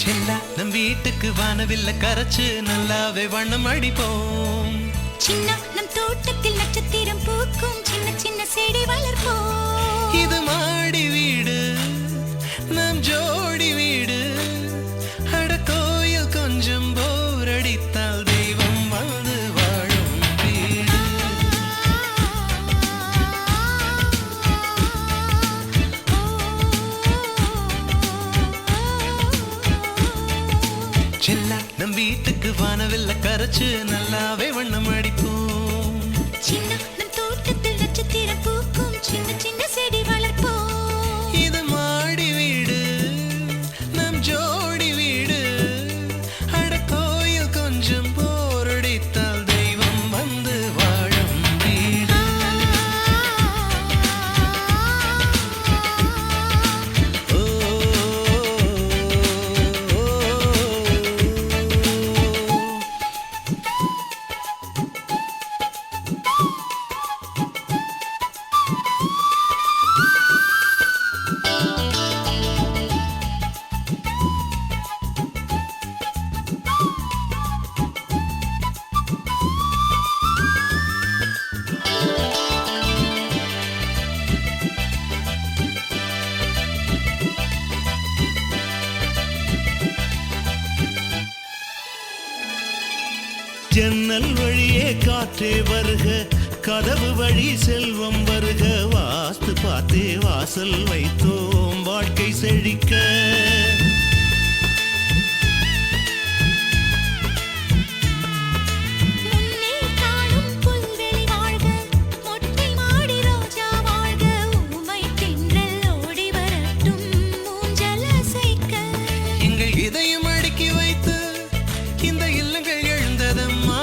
செல்லா நம் வீட்டுக்கு வானவில்ல கரைச்சு நல்லாவே வண்ணம் அடிப்போம். சின்ன நம் தோட்டத்தில் நட்சத்திரம் பூக்கும் சின்ன சின்ன செடி வளர்ப்போம். இது மாடி வீடு நம் ஜோடி வீடு. அட கோயில் கொஞ்சம் போர் அடித்தால் தெய்வம் வந்து வாழும் வீடு. செல்லா நம் வீட்டுக்கு வானவில்ல கரைச்சு நல்லாவே வண்ணம் அடிப்போம். சின்ன நம் தோட்டத்தில் நட்சத்திரம் பூக்கும் சின்ன சின்ன செடி வளர்ப்போம். இது மாடி வீடு நம் ஜோடி வீடு. அட கோயில் கொஞ்சம் போரடித்தால் தெய்வம் வந்து வாழும் வீடு. ஓ, ஜன்னல் வழியே காற்றே வருக, கதவு வழி செல்வம் வருக. வாஸ்து பார்த்தே வாசல் வைத்தோம் வாழ்க்கை செழிக்க. முன்னே காணும் புல்வெளி வாழ்க, மொட்டை மாடி ரோஜா வாழ்க. ஊமை தென்றல் ஓடி வரட்டும் ஊஞ்சல் அசைக்க. எங்கள் இதயம் அடுக்கி வைத்து இந்த இல்லங்கள் எழுந்ததம்மா.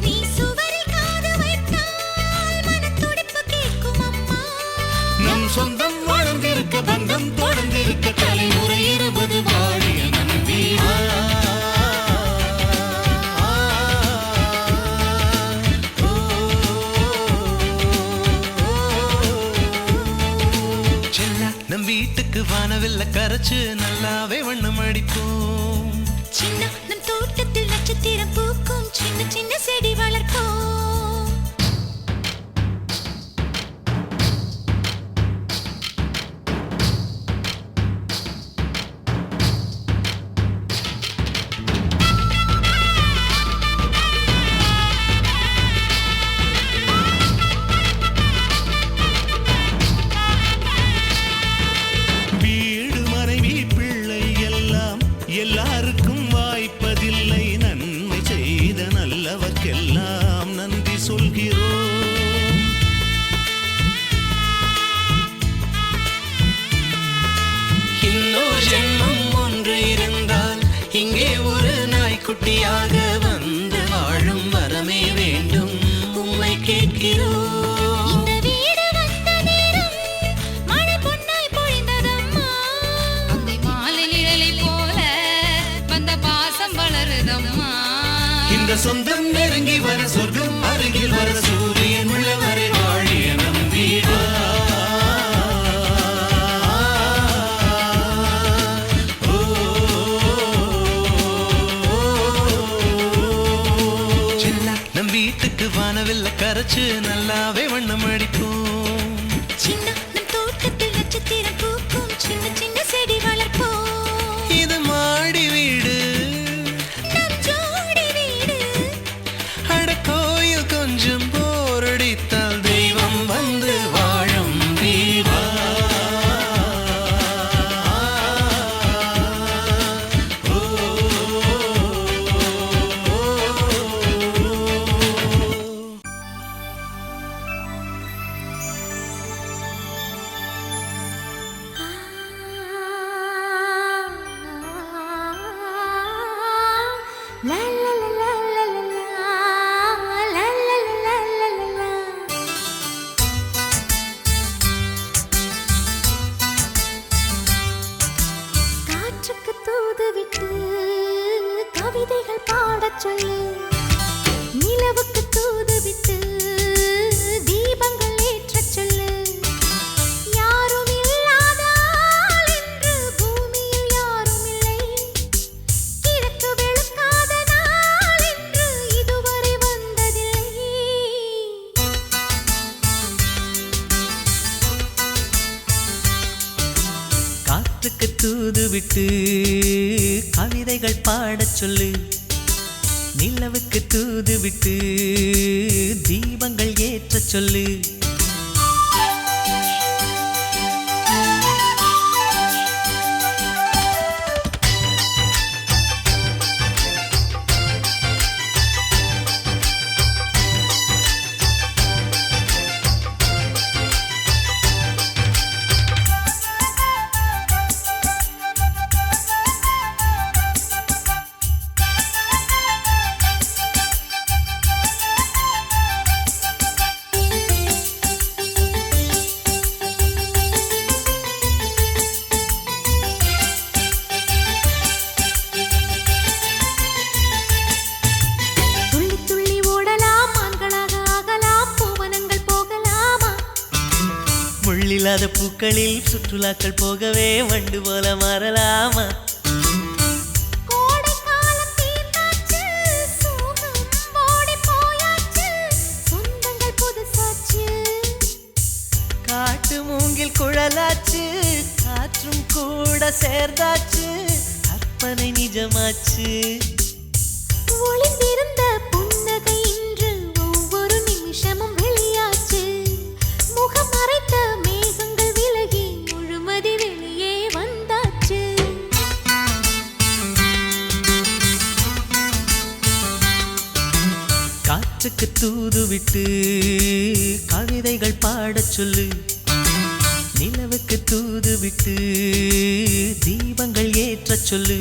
நீ சுவரில் காது வைத்தால் மனத்துடிப்பு கேட்கும் அம்மா. நம் சொந்தம் வளர்ந்திருக்க பந்தம் தொடர்ந்திருக்க தலைமுறை 20 வாழிய நம் வீடு. செல்லா நம் வீட்டுக்கு வானவில்ல கரைச்சு நல்லாவே வண்ணம் அடிப்போம். சின்ன நம் தோட்டத்தில் நட்சத்திரம் பூக்கும் சின்ன சின்ன செடி வளர்ப்போம். வீடு மனைவி பிள்ளை எல்லாம் எல்லாருக்கும் வாய்ப்பதில்லை. நன்மை செய்த நல்லவர்க்கெல்லாம் நன்றி சொல்கிறோம். இன்னொரு ஜென்மம் ஒன்று இருந்தால் இங்கே ஒரு நாய்க்குட்டியாக வந்து வாழும் வரமே வேண்டும் உம்மை கேட்கிறோம். இந்த வீடு வந்த நேரம் மழை பொன்னாய் பொழிந்ததம்மா. அந்தி மாலை நிழலை போல வந்த பாசம் வளருதம்மா. இந்த சொந்தம் நெருங்கி வர சொர்க்கம் அருகில் வர சூரியன் உள்ளவரை வாழிய நம் வீடு. செல்லா நம் வீட்டுக்கு வானவில்ல கரைச்சு நல்லாவே வண்ணம் அடிப்போம். சின்ன நம் தோட்டத்தில் நட்சத்திரம் பூக்கும் சின்ன சின்ன செடி வளர்ப்போம். இது மாடி வீடு நம் ஜோடி வீடு. அட கோயில் கொஞ்சம் போரடித்தால் தெய்வம் வந்து வாழும் வீடு. லா லா லா லா லா லா லா லா லா லா லா லா. காற்றுக்கு தூதுவிட்டு கவிதைகள் பாடச் சொல்லு. நிலவுக்கு தூதுவிட்டு தீபங்கள் ஏற்றச் சொல்லு. யாரும் இல்லாதால் இன்று பூமியில் யாரும் இல்லை. தூதுவிட்டு கவிதைகள் பாடச் சொல்லு. நிலவுக்கு தூதுவிட்டு தீபங்கள் ஏற்றச் சொல்லு. முள்ளில்லாத பூக்களில் சுற்றுலாக்கள் போகவே வண்டு போல மாறலாமா? காட்டு மூங்கில் குழலாச்சு, காற்றும் கூட சேர்ந்தாச்சு, கற்பனை நிஜமாச்சு. ஒளிந்திருந்த புன்னகை இன்று ஒவ்வொரு நிமிஷமும் வெளியாச்சு. முகம் மறைத்த மேகங்கள் விலகி முழுமதி வெளியே வந்தாச்சு. காற்றுக்கு தூதுவிட்டு கவிதைகள் பாடச் சொல்லு. நிலவுக்கு தூதுவிட்டு தீபங்கள் ஏற்றச் சொல்லு.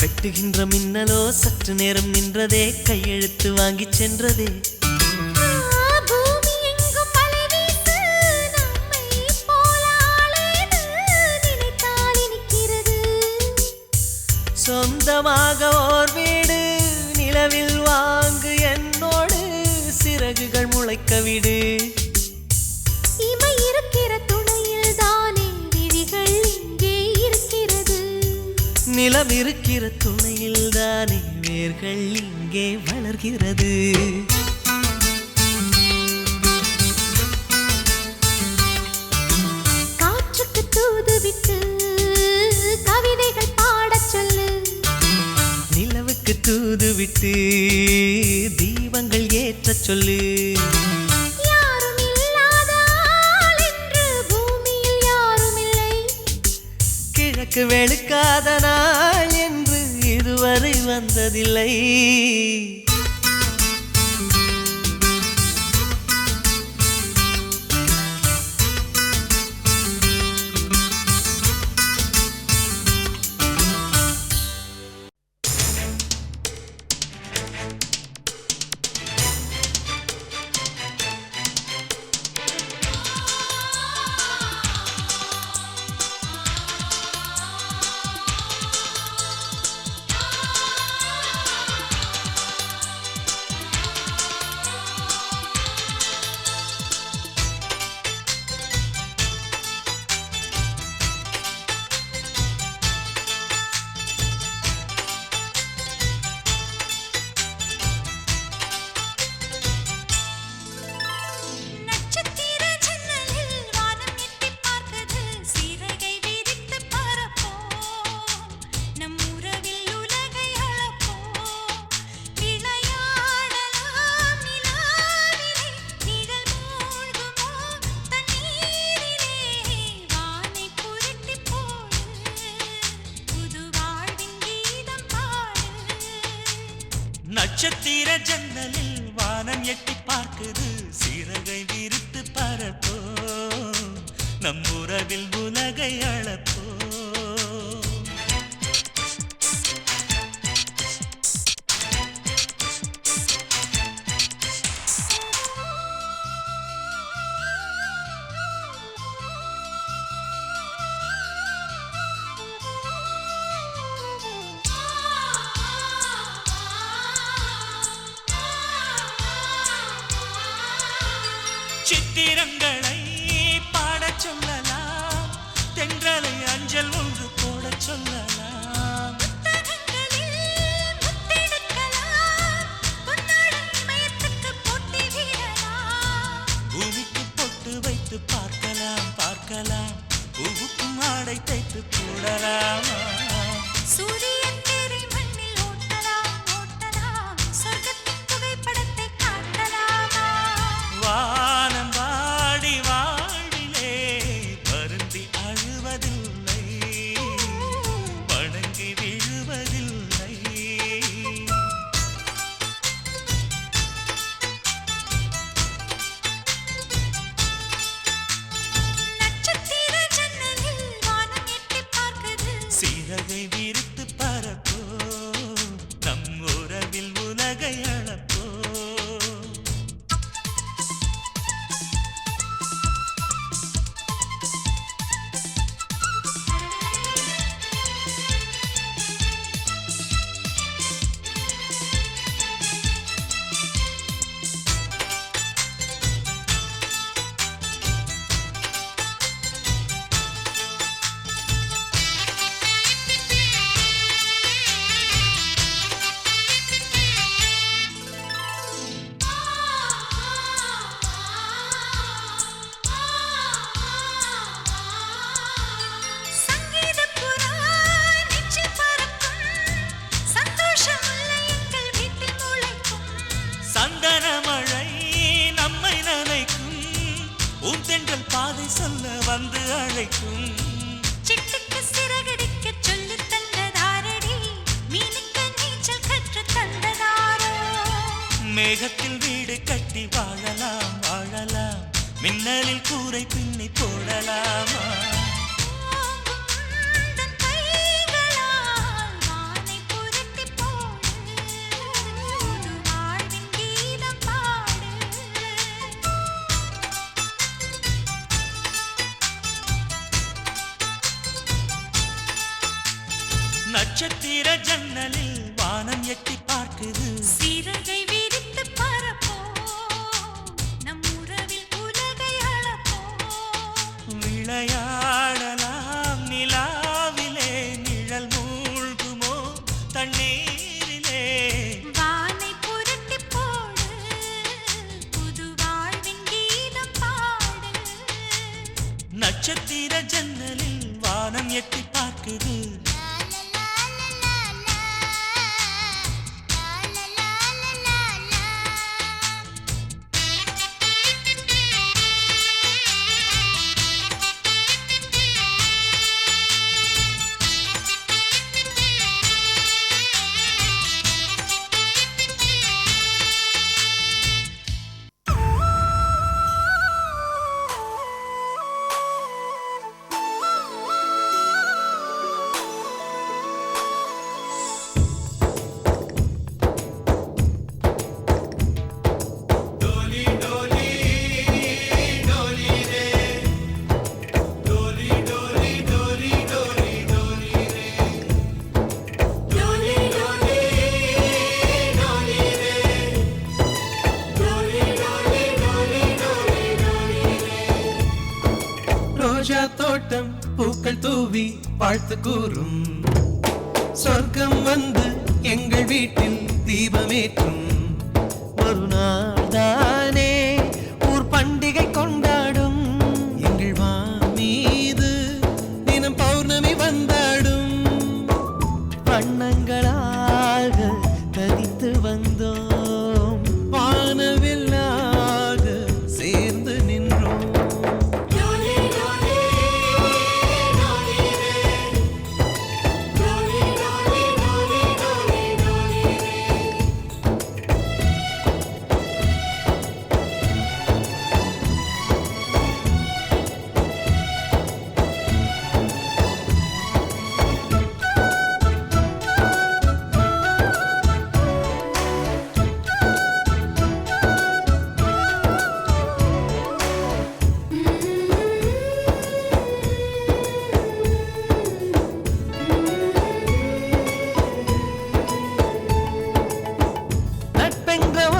வெட்டுகின்ற மின்னலோ சற்று நேரம் நின்றதே, கையெழுத்து வாங்கி சென்றதே. பூமி எங்கும் மழை வீசு, நம்மை போல ஆளேது நினைத்தால் இனிக்கிறது. சொந்தமாக ஓர் வீடு நிலவில் வாங்கு, என்னோடு சிறகுகள் முளைக்க விடு. இமை இருக்கிற துணையில் தானே விழிகள் இங்கே இருக்கிறது. நிலம் இருக்கிற துணையில் தானே வேர்கள் இங்கே வளர்கிறது. காற்றுக்கு தூதுவிட்டு கவிதைகள் பாடச் சொல்லு. நிலவுக்கு தூதுவிட்டு தீபங்கள் ஏற்றச் சொல்லு. யாரும் இல்லாத ஆள் என்று பூமியில் யாரும் இல்லை. கிழக்கு வெளுக்காத நாள் என்று இதுவரை வந்ததில்லை. நட்சத்திர ஜன்னலில் வானம் எட்டி பார்க்குது, சிறகை விரித்து பரப்போ, நம் உறவில் உலகை அளப்போ. சித்திரங்களை பாடச் சொல்லலாம், தென்றலை அஞ்சல் ஒன்று போடச் சொல்லலாம். பூமிக்கு பொட்டு வைத்து பார்க்கலாம் பார்க்கலாம், பூவுக்கும் ஆடை தைத்து போடலாமா? சூரியன் தேரை மண்ணில் ஓட்டலாம் ஓட்டலாம், சொர்க்கத்தின் புகைப்படத்தை காட்டலாமா? வானம் வாடி வாழ்விலே வருந்தி அழுவதில்லை, வணங்கி விழுவதில்லை. நட்சத்திர ஜன்னலில் வானம் எட்டிப் பார்க்குது, சிறகை விரித்து பறப்போ, நம் உறவில் உலகை அளப்போ. சங்கீதப் புறா நெஞ்சில் பறக்கும், சந்தோஷம் முல்லை எங்கள் வீட்டில் முளைக்கும். சந்தன மழை நம்மை நனைக்கும், பூந்தென்றல் பாதை சொல்ல வந்து அழைக்கும். சிட்டுக்கு சிறகடிக்கச் சொல்லித் தந்ததாரடி, மீனுக்கு நீச்சல் கற்றுத் தந்ததாரோ? மேகத்தில் வீடு கட்டி வாழலாம் வாழலாம், மின்னலில் கூரை பின்னி போடலாமா? தன் கைகளால் வானை புரட்டிப் போடு, புது வாழ்வின் கீதம் பாடு. நட்சத்திர ஜன்னலில் வானம் எட்டி பார்க்குது, சிறகை விரித்து பறப்போம், நம் உறவில் உலகை அளப்போம். விளையாடலாம் நிலாவிலே, நிழல் மூழ்குமோ தண்ணீரிலே. வானை புரட்டிப் போடு, புது வாழ்வின் கீதம் பாடு. நட்சத்திர ஜன்னலில் வானம் எட்டி பார்க்குது. ரோஜா தோட்டம் பூக்கள் தூவி வாழ்த்து கூறும், சொர்க்கம் வந்து எங்கள் வீட்டில் தீபமேற்றும். ஒரு நாள் தானே ஊர் பண்டிகை கொண்டாடும், எங்கள் மீது தினம் பௌர்ணமி வந்தாடும். வண்ணங்களாக தரித்து வந்தோம், வானவில்லாக சேர்ந்து நின்றோம்.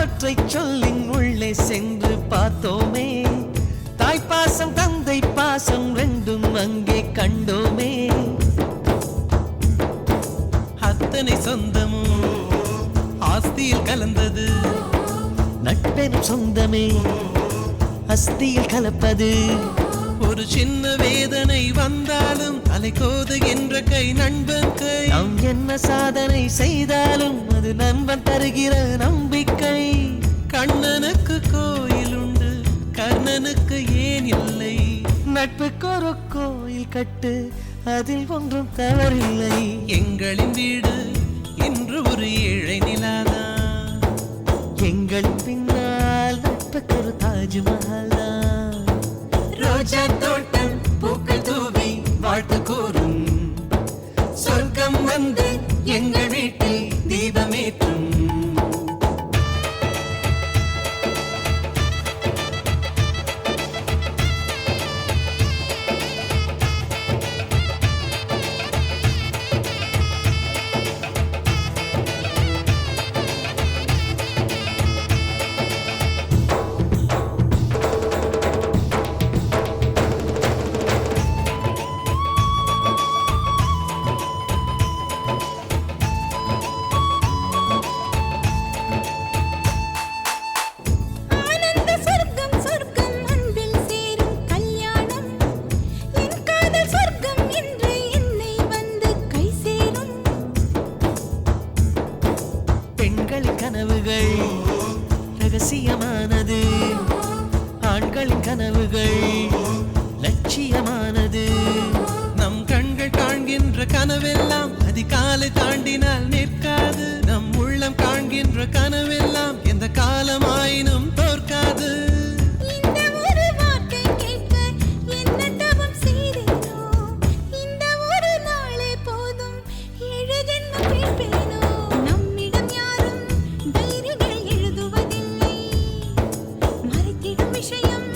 ஒற்றை சொல்லின் உள்ளே சென்று பார்த்தோமே, பாசம் தந்தை பாசம் ரெண்டும் அங்கே கண்டோமே. அத்தனை சொந்தமும் ஆஸ்தியில் கலந்தது. நட்பெனும் சொந்தமே அஸ்தியில் கலப்பது. ஒரு சின்ன வேதனை வந்தாலும் அலைக்கோது என்ற கை நண்பன் கை. நாம் என்ன சாதனை செய்தாலும் அது நண்பன் தருகிற நம்பிக்கை. கண்ணனுக்கு கோயில் உண்டு, கர்ணனுக்கு ஏன் இல்லை? நட்புக்கு ஒரு கோயில் கட்டு, அதில் ஒன்றும் தவறில்லை. எங்களின் வீடு இன்று ஒரு ஏழை நிலாதான். எங்களின் பின்னால் நட்புக்கு ஒரு தாஜ்மஹால் தான். ரோஜா தோட்டம் பூக்கள் தூவி வாழ்த்து கூறும். சொர்க்கம் வந்து எங்கள் வீட்டில் தீபமேற்றும். ஆனந்த சொர்க்கம் சொர்க்கம் அன்பில் சேரும் கல்யாணம். என் காதல் சொர்க்கம் என்று என்னை வந்து கை சேரும். பெண்களின் கனவுகள் ரகசியமானது, ஆண்களின் கனவுகள் லட்சியமானது. நம் கண்கள் காண்கின்ற கனவெல்லாம் அதிகாலை தாண்டினால் நிற்காது. நம் உள்ளம் காண்கின்ற கனவெல்லாம் எந்த காலமாயினும் தோற்காது. இந்த ஒரு வார்த்தை கேட்க என்ன தவம் செய்தேனோ? இந்த ஒரு நாளே போதும் 7 ஜென்மம் கேட்பேனோ? நம்மிடம் யாரும் டைரிகள் எழுதுவதில்லை. மறைத்திடும் விஷயம்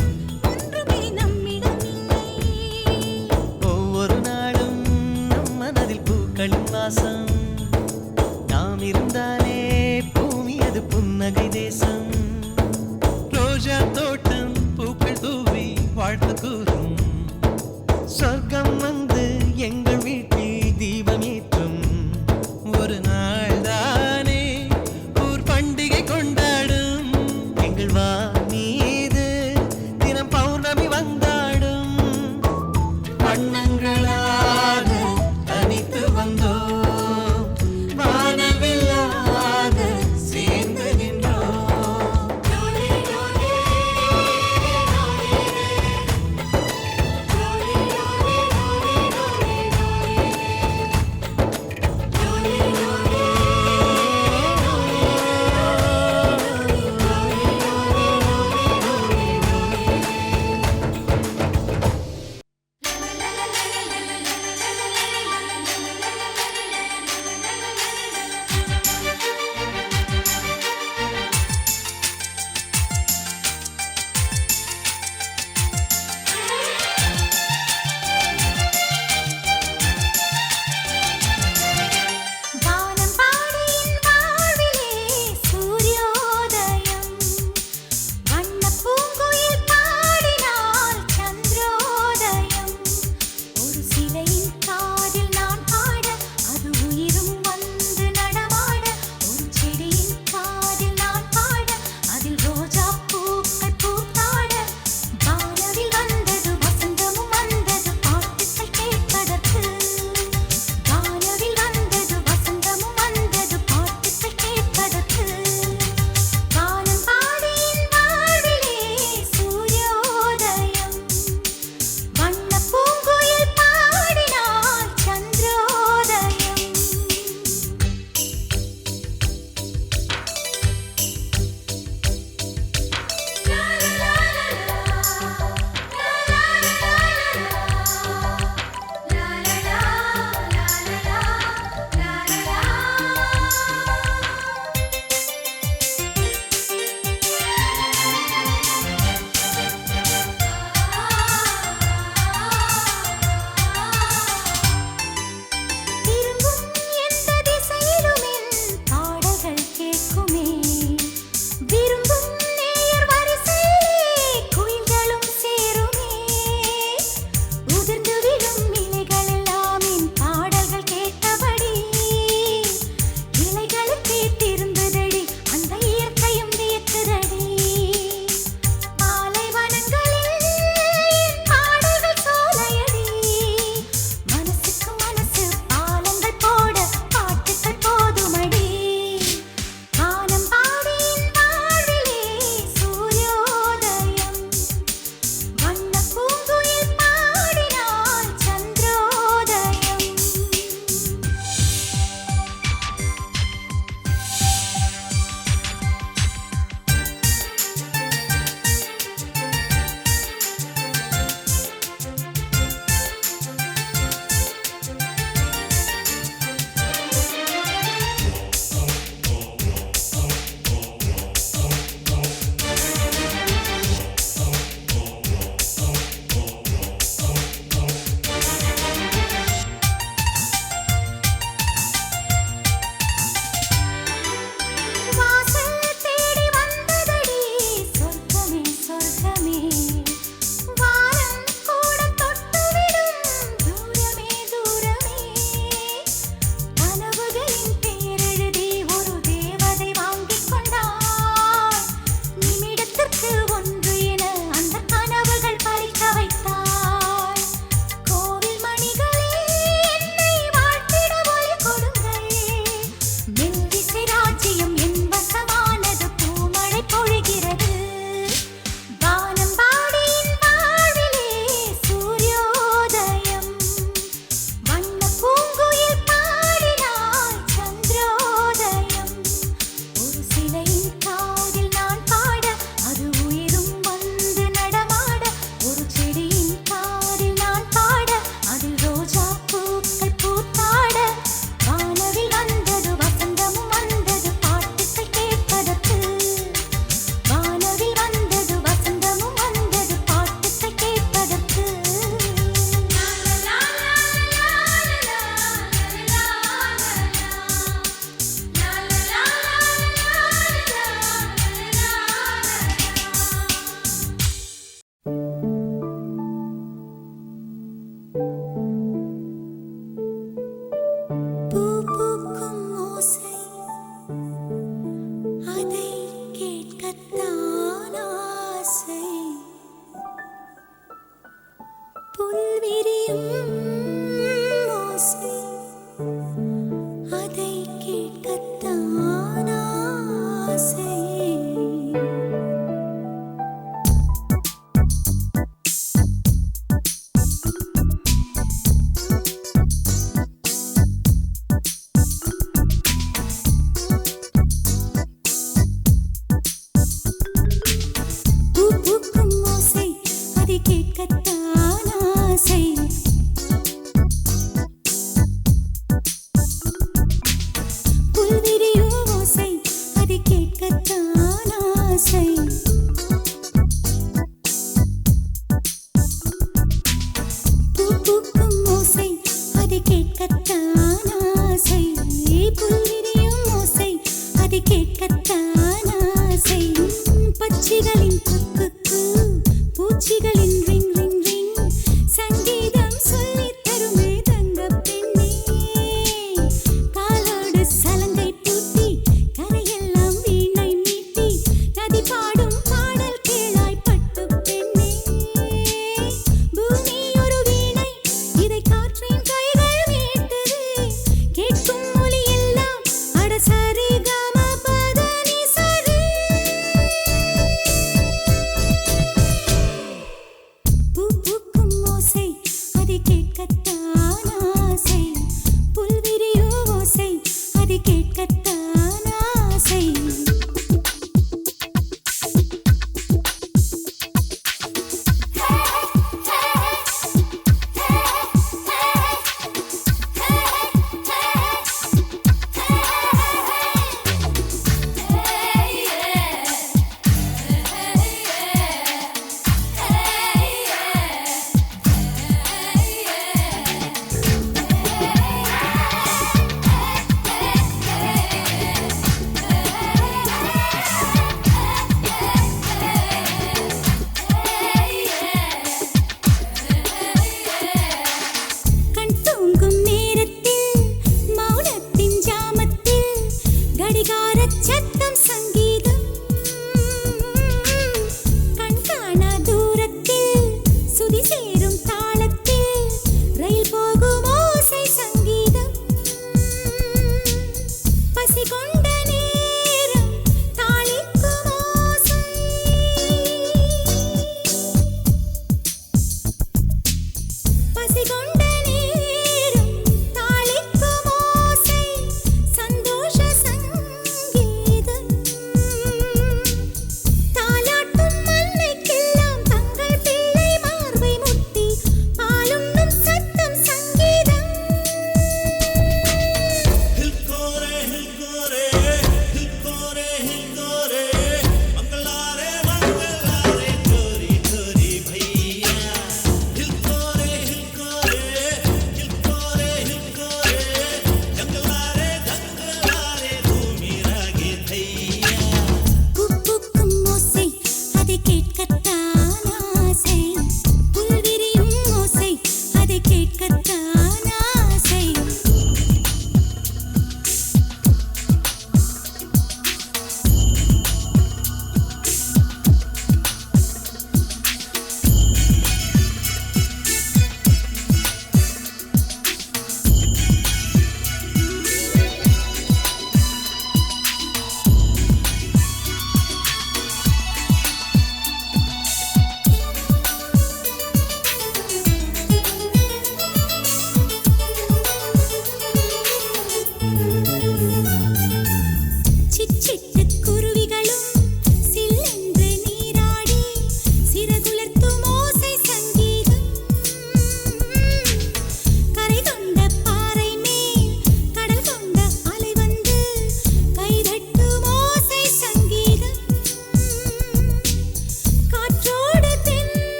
கேட்கத்தான் ஆசை புல்விரியும் ஓசை அதை கேட்கத்தான் ஆசை பட்சிகளின் குக்கு பூச்சிகளின் ரிங் ரிங் ரிங் சங்கீதம் சொல்லித் தருமே தங்க பெண்ணே காலோடு சலங்கை பூட்டி கரையெல்லாம் வீணை மீட்டி நதி பாடும் பாடல் கேளாய் பட்டு பெண்ணே பூமி ஒரு வீணை இதை காற்றின் கைகள் மீட்டது கேட்கும் மொழி எல்லாம் அடசரி காம பதனி சரி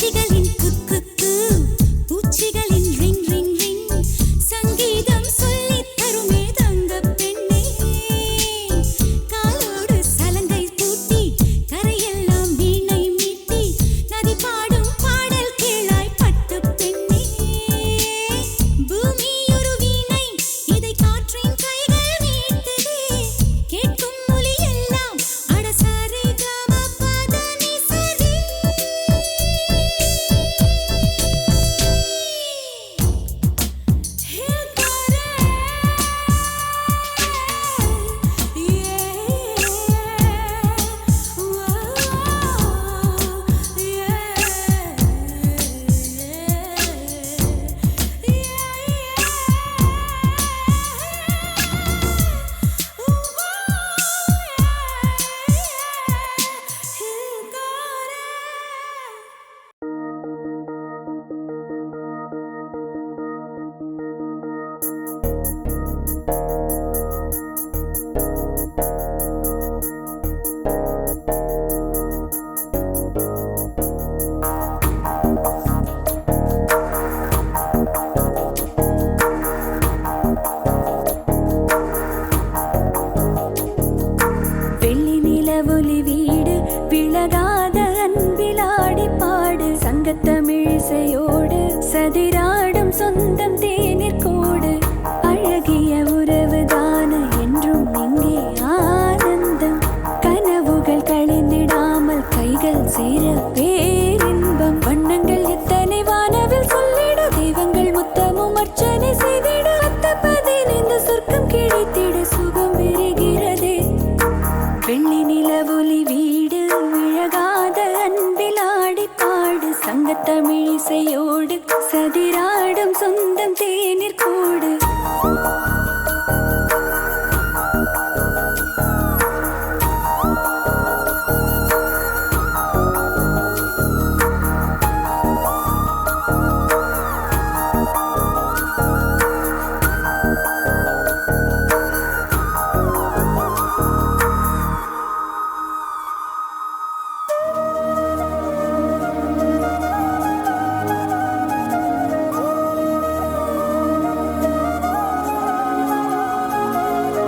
பட்சிகளின் குக்கு பூச்சிகளின் ரிங் ரிங் ரிங் சங்கீதம் சொல்லித் தருமே தங்கப் பெண்ணே காலோடு சலங்கை பூட்டி கரையெல்லாம் வீணை மீட்டி நதி பாடும் பாடல் கேளாய் பட்டுப் பெண்ணே பூமி ஒரு வீணை இதை காற்றின் கைகள் மீட்டுதே கேட்கும் மொழி எல்லாம் அட சரி கம பத நி சரி வெள்ளி நிலவொலி வீடு விலகாத அன்பிலாடி பாடு சங்கத்தமிழிசையோடு சதிராடும் சொந்தம் தேநீர் கோடு அழகிய உறவுதான என்றும் இங்கே ஆனந்தம் கனவுகள் கழிந்திடாமல் கைகள் சேர பேரின்பம் வண்ணங்கள் எத்தனை வானவில் சொல்லிட தெய்வங்கள் முத்தமும் அர்ச்சனை செய்திட 10-15 சொர்க்கம் கிடைத்திட சுகம் விரிகிறதே வெள்ளி நிலவொலி வீடு விழகாத அன்பிலாடி பாடு சங்கத்தமிழிசையோடு சதிராடும் சொந்தம் தேநீர் கூடு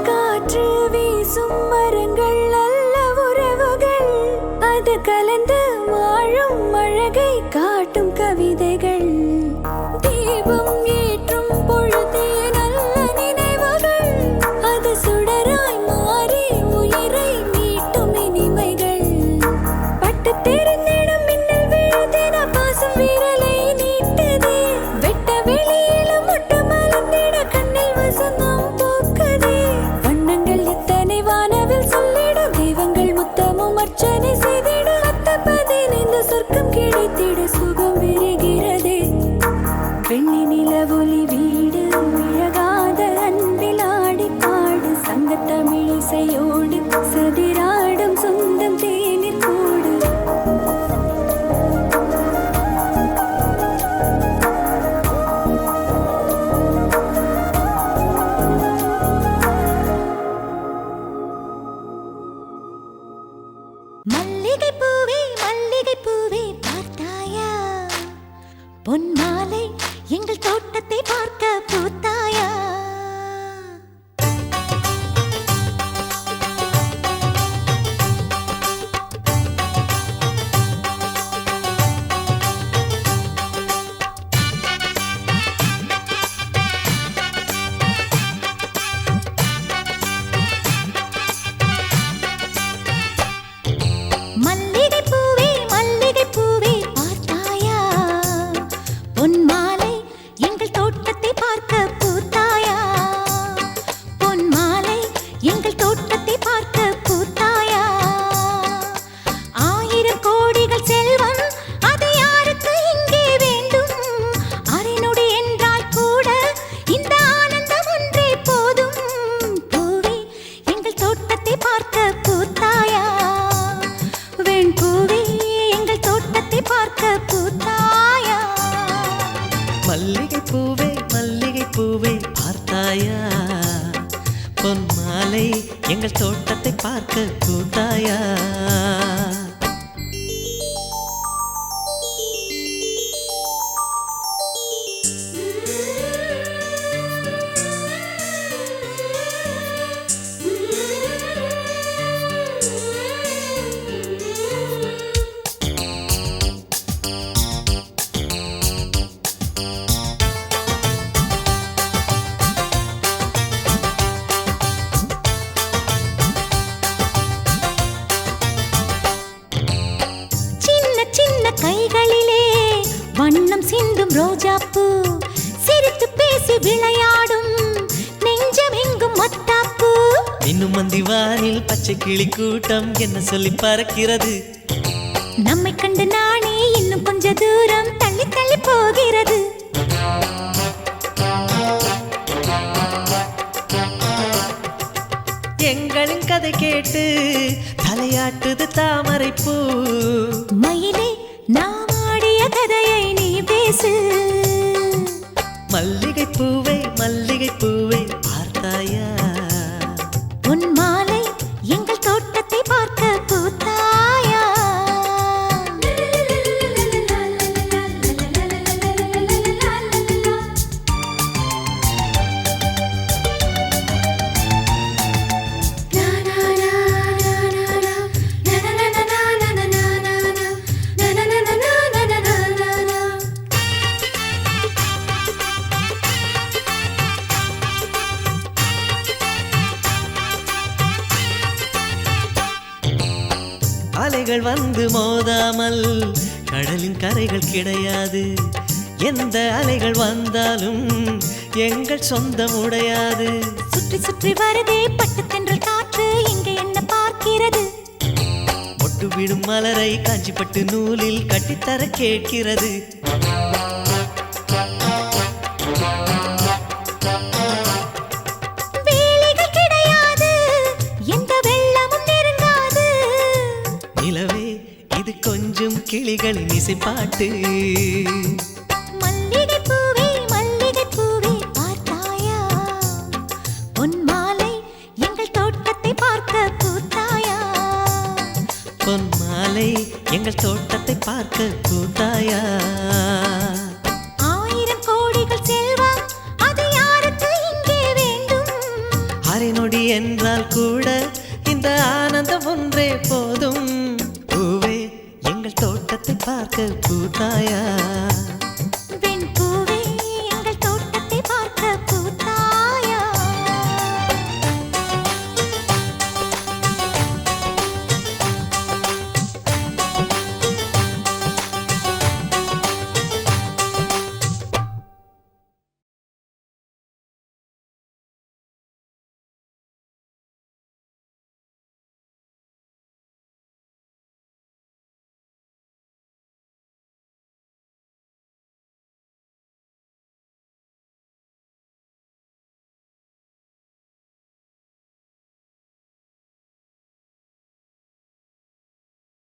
காற்று வீசும் மரங்கள் அல்ல உறவுகள் அது கலந்து வாழும் அழகை காட்டும் கவிதைகள் தீபம் ஏற்றும் பொழுதே நல்ல நினைவுகள் அது சுடராய் மாறி உயிரை மீட்டும் இனிமைகள் பட்டு தெரிந்திடும் மின்னல் விழுதின பாசம் விரலை நீட்டதே வெட்ட வெளியில மொட்டு மலர்ந்திட கண்ணில் வசந்தம் பூக்குதே வண்ணங்கள் எத்தனை வானவில் சொல்லிட தெய்வங்கள் முத்தமும் அர்ச்சனை செய்திட 10-15 சொர்க்கம் கிடைத்திட சுகம் விரிகிறதே வெள்ளி நிலவொலி வீடு விழகாத அன்பிலாடி பாடு சங்கத்தமிழிசையோடு சதிராடும் சொந்தம் தேநீர் கூடு மல்லிகை பூவே பார்த்தாயா பொன் மாலை எங்கள் தோட்டத்தை பார்க்க பூத்தாயா மல்லிகை பூவே பார்த்தாயா பொன் மாலை எங்கள் தோட்டத்தை பார்க்க பூத்தாயா பொன் மாலை எங்கள் தோட்டத்தை பார்க்க பூத்தாயா 1000 கோடிகள் செல்வம் அது யாருக்கு இங்கே வேண்டும் அரைநொடி என்றால் கூட இந்த ஆனந்தம் ஒன்றே போதும் பூவே எங்கள் தோட்டத்தை பார்க்க பூத்தாயா வெண் பூவே எங்கள் தோட்டத்தை பார்க்க பூத்தாயா மல்லிகை பூவே பார்த்தாயா பொன் மாலை எங்கள் தோட்டத்தை பார்க்க பூத்தாயா மனம் சிந்தும் ரோஜாப்பூ சிரித்து பேசி விளையாடும் நெஞ்சம் எங்கும் மத்தாப்பூ இன்னும் மந்திவானில் பச்சை கிளி கூட்டம் என்ன சொல்லி பறக்கிறது நம்மை கண்டு நானே இன்னும் கொஞ்ச தூரம் தள்ளி தள்ளி போகிறது எங்களின் கதை கேட்டு தலையாட்டுது தாமரை பூ மயிலே நாம் ஆடிய கதையை நீ பேசு மல்லிகை பூவை பார்த்தாயா உன் மாலை எங்கள் தோட்டத்தை பார்க்க பூத்தாயா அலைகள் வந்து மோதாமல் கடலின் கரைகள் கிடையாது எந்த அலைகள் வந்தாலும் எங்கள் சொந்தம் உடையாது சுற்றி சுற்றி வருதே பட்டு தென்றல் காற்று இங்கே என்ன பார்க்கிறது ஒட்டு விடும் மலரை காஞ்சிப்பட்டு நூலில் கட்டித்தர கேட்கிறது வேலிகள் கிடையாது எந்த வெள்ளமும் நெருங்காது நிலவே இது கொஞ்சம் கிளிகளின் இசைப்பாட்டு மல்லிகை பூவே பார்த்தாயா உன் மாலை எங்கள் தோட்டத்தை பார்க்க பூத்தாயா பொன் மாலை எங்கள் தோட்டத்தை பார்க்க பூத்தாயா 1000 கோடிகள் செல்வம் அது யாருக்கு இங்கே வேண்டும் அரை நொடி என்றால் கூட இந்த ஆனந்தம் ஒன்றே போதும் பூவே எங்கள் தோட்டத்தை பார்க்க பூத்தாயா